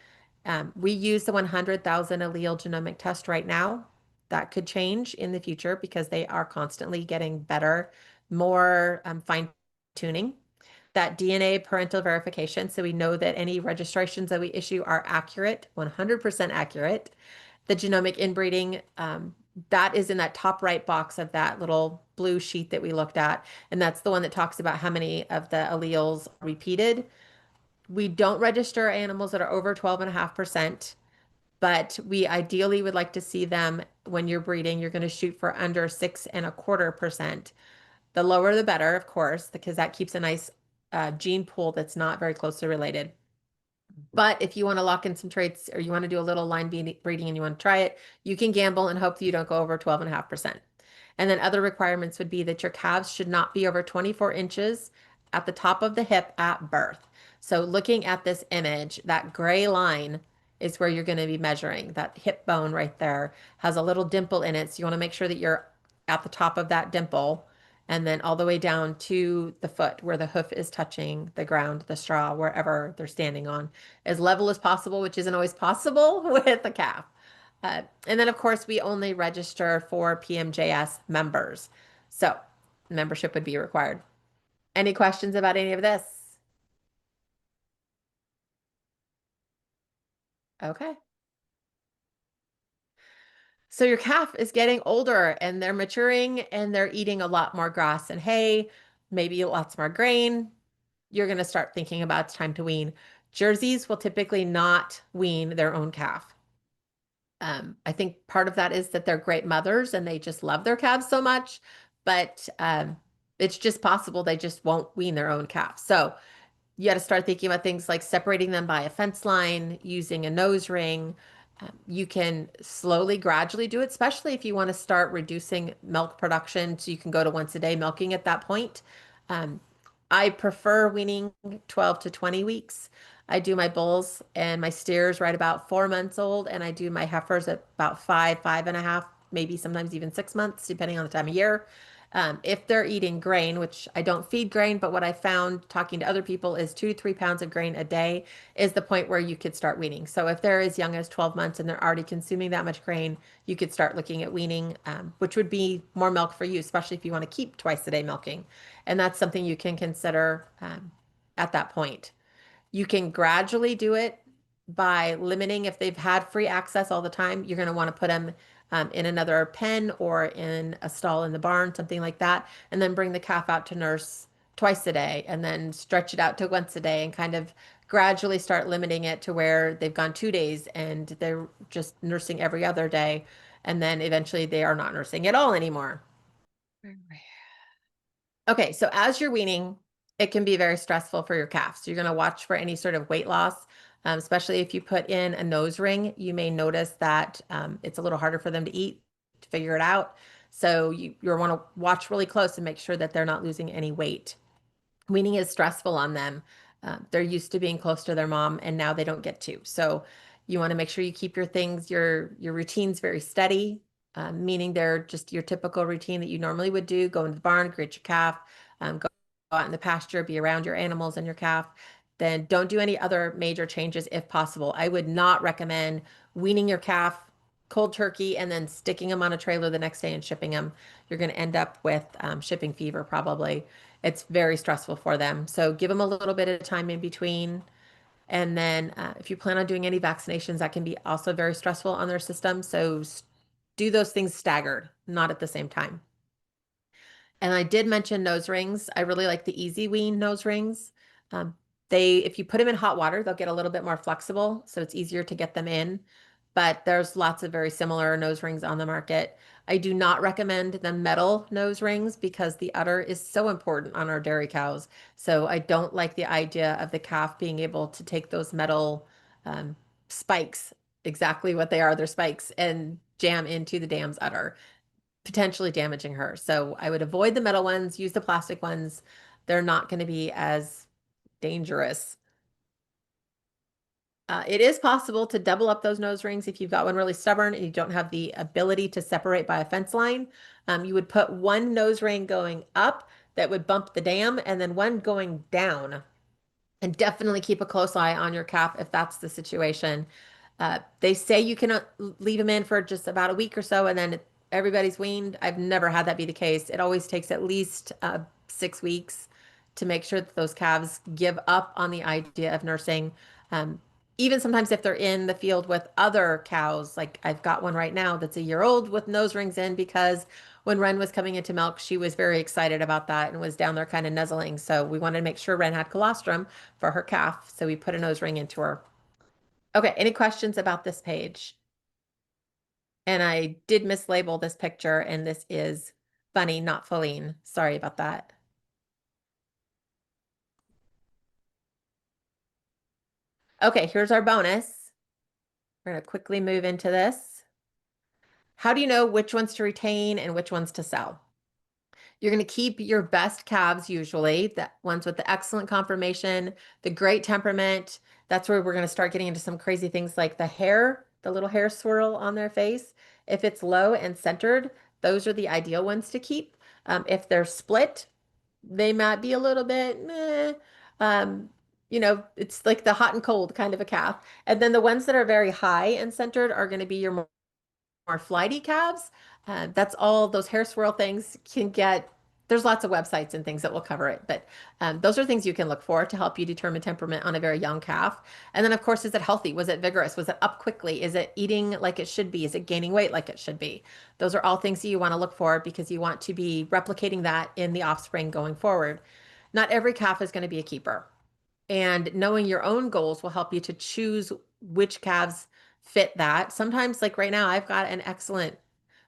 [SPEAKER 1] We use the 100,000 allele genomic test right now. That could change in the future because they are constantly getting better, more fine tuning. That DNA parental verification, so we know that any registrations that we issue are accurate, 100% accurate. The genomic inbreeding, that is in that top right box of that little blue sheet that we looked at. And that's the one that talks about how many of the alleles are repeated. We don't register animals that are over 12.5%, but we ideally would like to see them when you're breeding. You're going to shoot for under 6.25%. The lower the better, of course, because that keeps a nice gene pool that's not very closely related. But if you want to lock in some traits or you want to do a little line breeding and you want to try it, you can gamble and hope that you don't go over 12.5%. And then other requirements would be that your calves should not be over 24 inches at the top of the hip at birth. So looking at this image, that gray line is where you're going to be measuring. That hip bone right there has a little dimple in it. So you want to make sure that you're at the top of that dimple and then all the way down to the foot where the hoof is touching the ground, the straw, wherever they're standing on, as level as possible, which isn't always possible with a calf. And then, of course, we only register for PMJS members. So membership would be required. Any questions about any of this? Okay. So your calf is getting older and they're maturing and they're eating a lot more grass and hay, maybe lots more grain. You're going to start thinking about it's time to wean. Jerseys will typically not wean their own calf. I think part of that is that they're great mothers and they just love their calves so much, but it's just possible they just won't wean their own calf. So you got to start thinking about things like separating them by a fence line, using a nose ring. You can slowly, gradually do it, especially if you want to start reducing milk production so you can go to once a day milking at that point. Um, I prefer weaning 12 to 20 weeks. I do my bulls and my steers right about 4 months old, and I do my heifers at about 5.5, maybe sometimes even 6 months, depending on the time of year. If they're eating grain, which I don't feed grain, but what I found talking to other people is 2 to 3 pounds of grain a day is the point where you could start weaning. So if they're as young as 12 months and they're already consuming that much grain, you could start looking at weaning, which would be more milk for you, especially if you want to keep twice a day milking. And that's something you can consider at that point. You can gradually do it by limiting if they've had free access all the time. You're going to want to put them in another pen or in a stall in the barn, something like that, and then bring the calf out to nurse twice a day and then stretch it out to once a day and kind of gradually start limiting it to where they've gone 2 days and they're just nursing every other day. And then eventually they are not nursing at all anymore. Okay, so as you're weaning, it can be very stressful for your calf. So you're going to watch for any sort of weight loss, especially if you put in a nose ring. You may notice that it's a little harder for them to eat, to figure it out. So you want to watch really close and make sure that they're not losing any weight. Weaning is stressful on them. They're used to being close to their mom, and now they don't get to. So you want to make sure you keep your things, your routines very steady, meaning they're just your typical routine that you normally would do. Go into the barn, greet your calf, go out in the pasture, be around your animals and your calf. Then don't do any other major changes if possible. I would not recommend weaning your calf cold turkey and then sticking them on a trailer the next day and shipping them. You're going to end up with shipping fever probably. It's very stressful for them. So give them a little bit of time in between. And then if you plan on doing any vaccinations, that can be also very stressful on their system. So do those things staggered, not at the same time. And I did mention nose rings. I really like the Easy Wean nose rings. If you put them in hot water, they'll get a little bit more flexible, so it's easier to get them in. But there's lots of very similar nose rings on the market. I do not recommend the metal nose rings because the udder is so important on our dairy cows. So I don't like the idea of the calf being able to take those metal spikes, exactly what they are, they're spikes, and jam into the dam's udder, potentially damaging her. So I would avoid the metal ones, use the plastic ones. They're not going to be as dangerous. It is possible to double up those nose rings if you've got one really stubborn and you don't have the ability to separate by a fence line. You would put one nose ring going up that would bump the dam and then one going down. And definitely keep a close eye on your calf if that's the situation. They say you can leave them in for just about a week or so and then everybody's weaned. I've never had that be the case. It always takes at least 6 weeks to make sure that those calves give up on the idea of nursing. Even sometimes if they're in the field with other cows, like I've got one right now that's a year old with nose rings in because when Ren was coming into milk, she was very excited about that and was down there kind of nuzzling. So we wanted to make sure Ren had colostrum for her calf. So we put a nose ring into her. Okay, any questions about this page? And I did mislabel this picture, and this is Bunny, not Feline. Sorry about that. Okay, here's our bonus. We're going to quickly move into this. How do you know which ones to retain and which ones to sell? You're going to keep your best calves usually, the ones with the excellent conformation, the great temperament. That's where we're going to start getting into some crazy things like the hair, the little hair swirl on their face. If it's low and centered, those are the ideal ones to keep. If they're split, they might be a little bit meh. Um, it's like the hot and cold kind of a calf. And then the ones that are very high and centered are going to be your more flighty calves. That's all those hair swirl things can get. There's lots of websites and things that will cover it, but those are things you can look for to help you determine temperament on a very young calf. And then, of course, is it healthy? Was it vigorous? Was it up quickly? Is it eating like it should be? Is it gaining weight like it should be? Those are all things that you want to look for because you want to be replicating that in the offspring going forward. Not every calf is going to be a keeper. And knowing your own goals will help you to choose which calves fit that. Sometimes, like right now, I've got an excellent,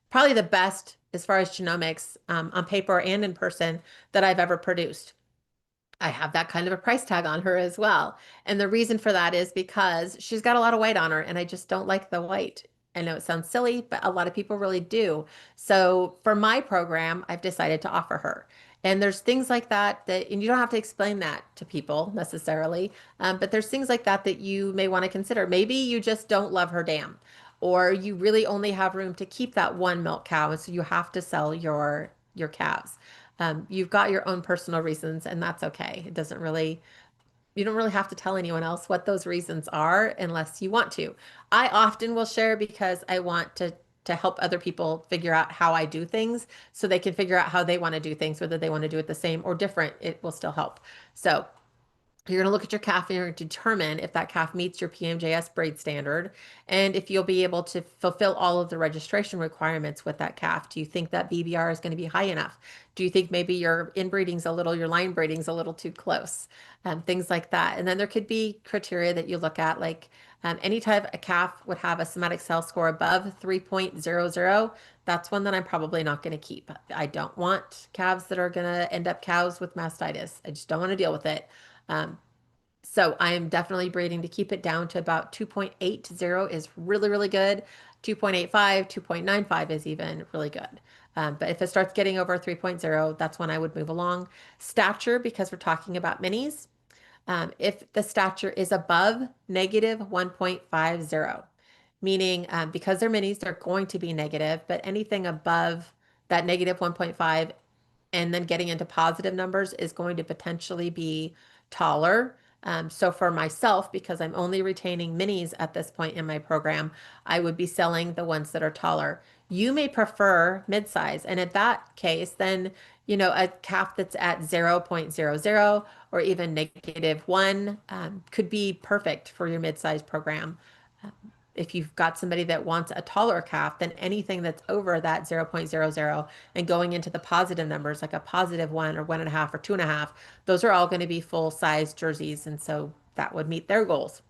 [SPEAKER 1] probably the best as far as genomics on paper and in person that I've ever produced. I have that kind of a price tag on her as well. And the reason for that is because she's got a lot of white on her and I just don't like the white. I know it sounds silly, but a lot of people really do. So for my program, I've decided to offer her. And there's things like that and you don't have to explain that to people necessarily, but there's things like that that you may want to consider. Maybe you just don't love her dam, or you really only have room to keep that one milk cow, and so you have to sell your calves. You've got your own personal reasons, and that's okay. You don't really have to tell anyone else what those reasons are unless you want to. I often will share because I want to help other people figure out how I do things so they can figure out how they want to do things, whether they want to do it the same or different, it will still help. So you're going to look at your calf and you're going to determine if that calf meets your PMJS braid standard and if you'll be able to fulfill all of the registration requirements with that calf. Do you think that BBR is going to be high enough? Do you think maybe your your line breeding's a little too close? Things like that. And then there could be criteria that you look at, like any type a calf would have a somatic cell score above 3.00. That's one that I'm probably not going to keep. I don't want calves that are going to end up cows with mastitis. I just don't want to deal with it. So I am definitely breeding to keep it down to about 2.80 is really, really good. 2.85, 2.95 is even really good. But if it starts getting over 3.0, that's when I would move along. Stature, because we're talking about minis. If the stature is above negative 1.50, meaning because they're minis, they're going to be negative, but anything above that negative 1.5 and then getting into positive numbers is going to potentially be taller. So for myself, because I'm only retaining minis at this point in my program, I would be selling the ones that are taller. You may prefer mid-size, and in that case, then a calf that's at 0.00 or even -1 could be perfect for your mid-size program. If you've got somebody that wants a taller calf, then anything that's over that 0.00 and going into the positive numbers, like a +1 or 1.5 or 2.5, those are all going to be full size jerseys. And so that would meet their goals.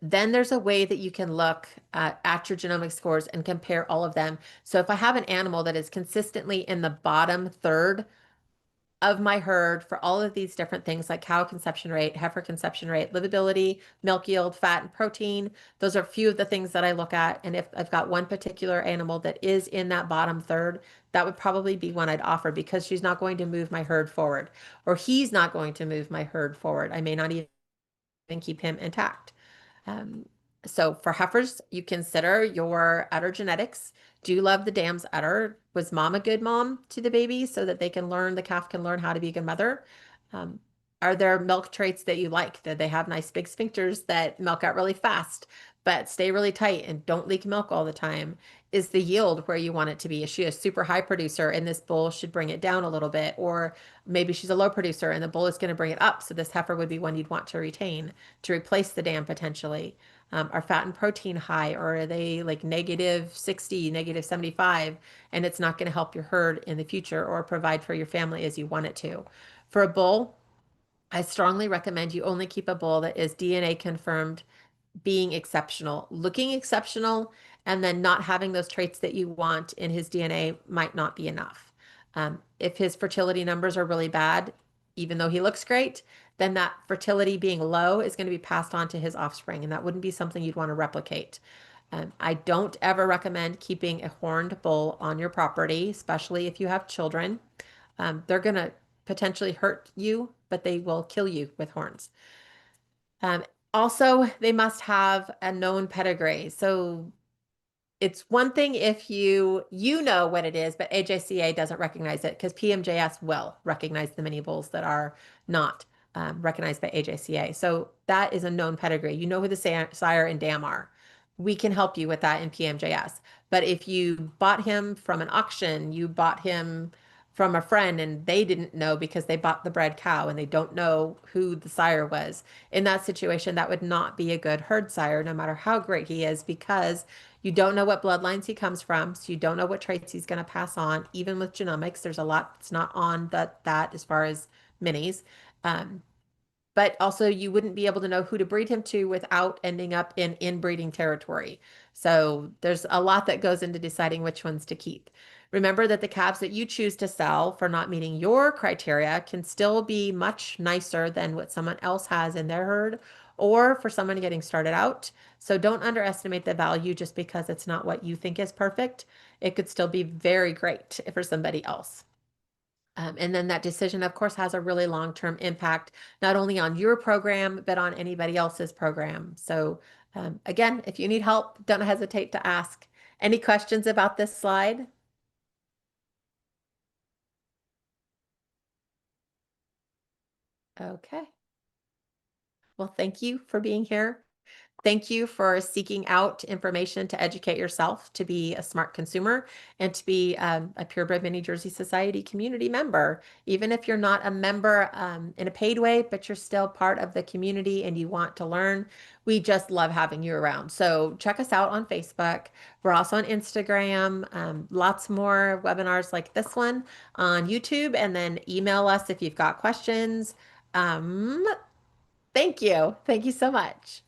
[SPEAKER 1] Then there's a way that you can look at your genomic scores and compare all of them. So if I have an animal that is consistently in the bottom third of my herd for all of these different things like cow conception rate, heifer conception rate, livability, milk yield, fat, and protein. Those are a few of the things that I look at. And if I've got one particular animal that is in that bottom third, that would probably be one I'd offer because she's not going to move my herd forward, or he's not going to move my herd forward. I may not even keep him intact. So for heifers, you consider your udder genetics. Do you love the dam's udder? Was mom a good mom to the baby so that the calf can learn how to be a good mother? Are there milk traits that you like? Did they have nice big sphincters that milk out really fast, but stay really tight and don't leak milk all the time? Is the yield where you want it to be? Is she a super high producer and this bull should bring it down a little bit? Or maybe she's a low producer and the bull is going to bring it up. So this heifer would be one you'd want to retain to replace the dam potentially. Are fat and protein high, or are they like -60, -75, and it's not going to help your herd in the future or provide for your family as you want it to? For a bull, I strongly recommend you only keep a bull that is DNA confirmed being exceptional, looking exceptional, and then not having those traits that you want in his DNA might not be enough. If his fertility numbers are really bad, even though he looks great, then that fertility being low is going to be passed on to his offspring, and that wouldn't be something you'd want to replicate. I don't ever recommend keeping a horned bull on your property, especially if you have children. They're going to potentially hurt you, but they will kill you with horns. Also, they must have a known pedigree. So it's one thing if you know what it is, but AJCA doesn't recognize it, because PMJS will recognize the mini bulls that are not recognized by AJCA. So that is a known pedigree. You know who the sire and dam are. We can help you with that in PMJS. But if you bought him from an auction, you bought him from a friend and they didn't know because they bought the bred cow and they don't know who the sire was, in that situation, that would not be a good herd sire, no matter how great he is, because you don't know what bloodlines he comes from, so you don't know what traits he's going to pass on. Even with genomics, there's a lot that's not on that as far as minis. But also you wouldn't be able to know who to breed him to without ending up in inbreeding territory. So there's a lot that goes into deciding which ones to keep. Remember that the calves that you choose to sell for not meeting your criteria can still be much nicer than what someone else has in their herd, or for someone getting started out. So don't underestimate the value just because it's not what you think is perfect. It could still be very great for somebody else. And then that decision, of course, has a really long-term impact, not only on your program, but on anybody else's program. So again, if you need help, don't hesitate to ask. Any questions about this slide? Okay. Well, thank you for being here. Thank you for seeking out information to educate yourself, to be a smart consumer, and to be a Purebred Mini Jersey Society community member. Even if you're not a member in a paid way, but you're still part of the community and you want to learn, we just love having you around. So check us out on Facebook. We're also on Instagram, lots more webinars like this one on YouTube, and then email us if you've got questions. Thank you. Thank you so much.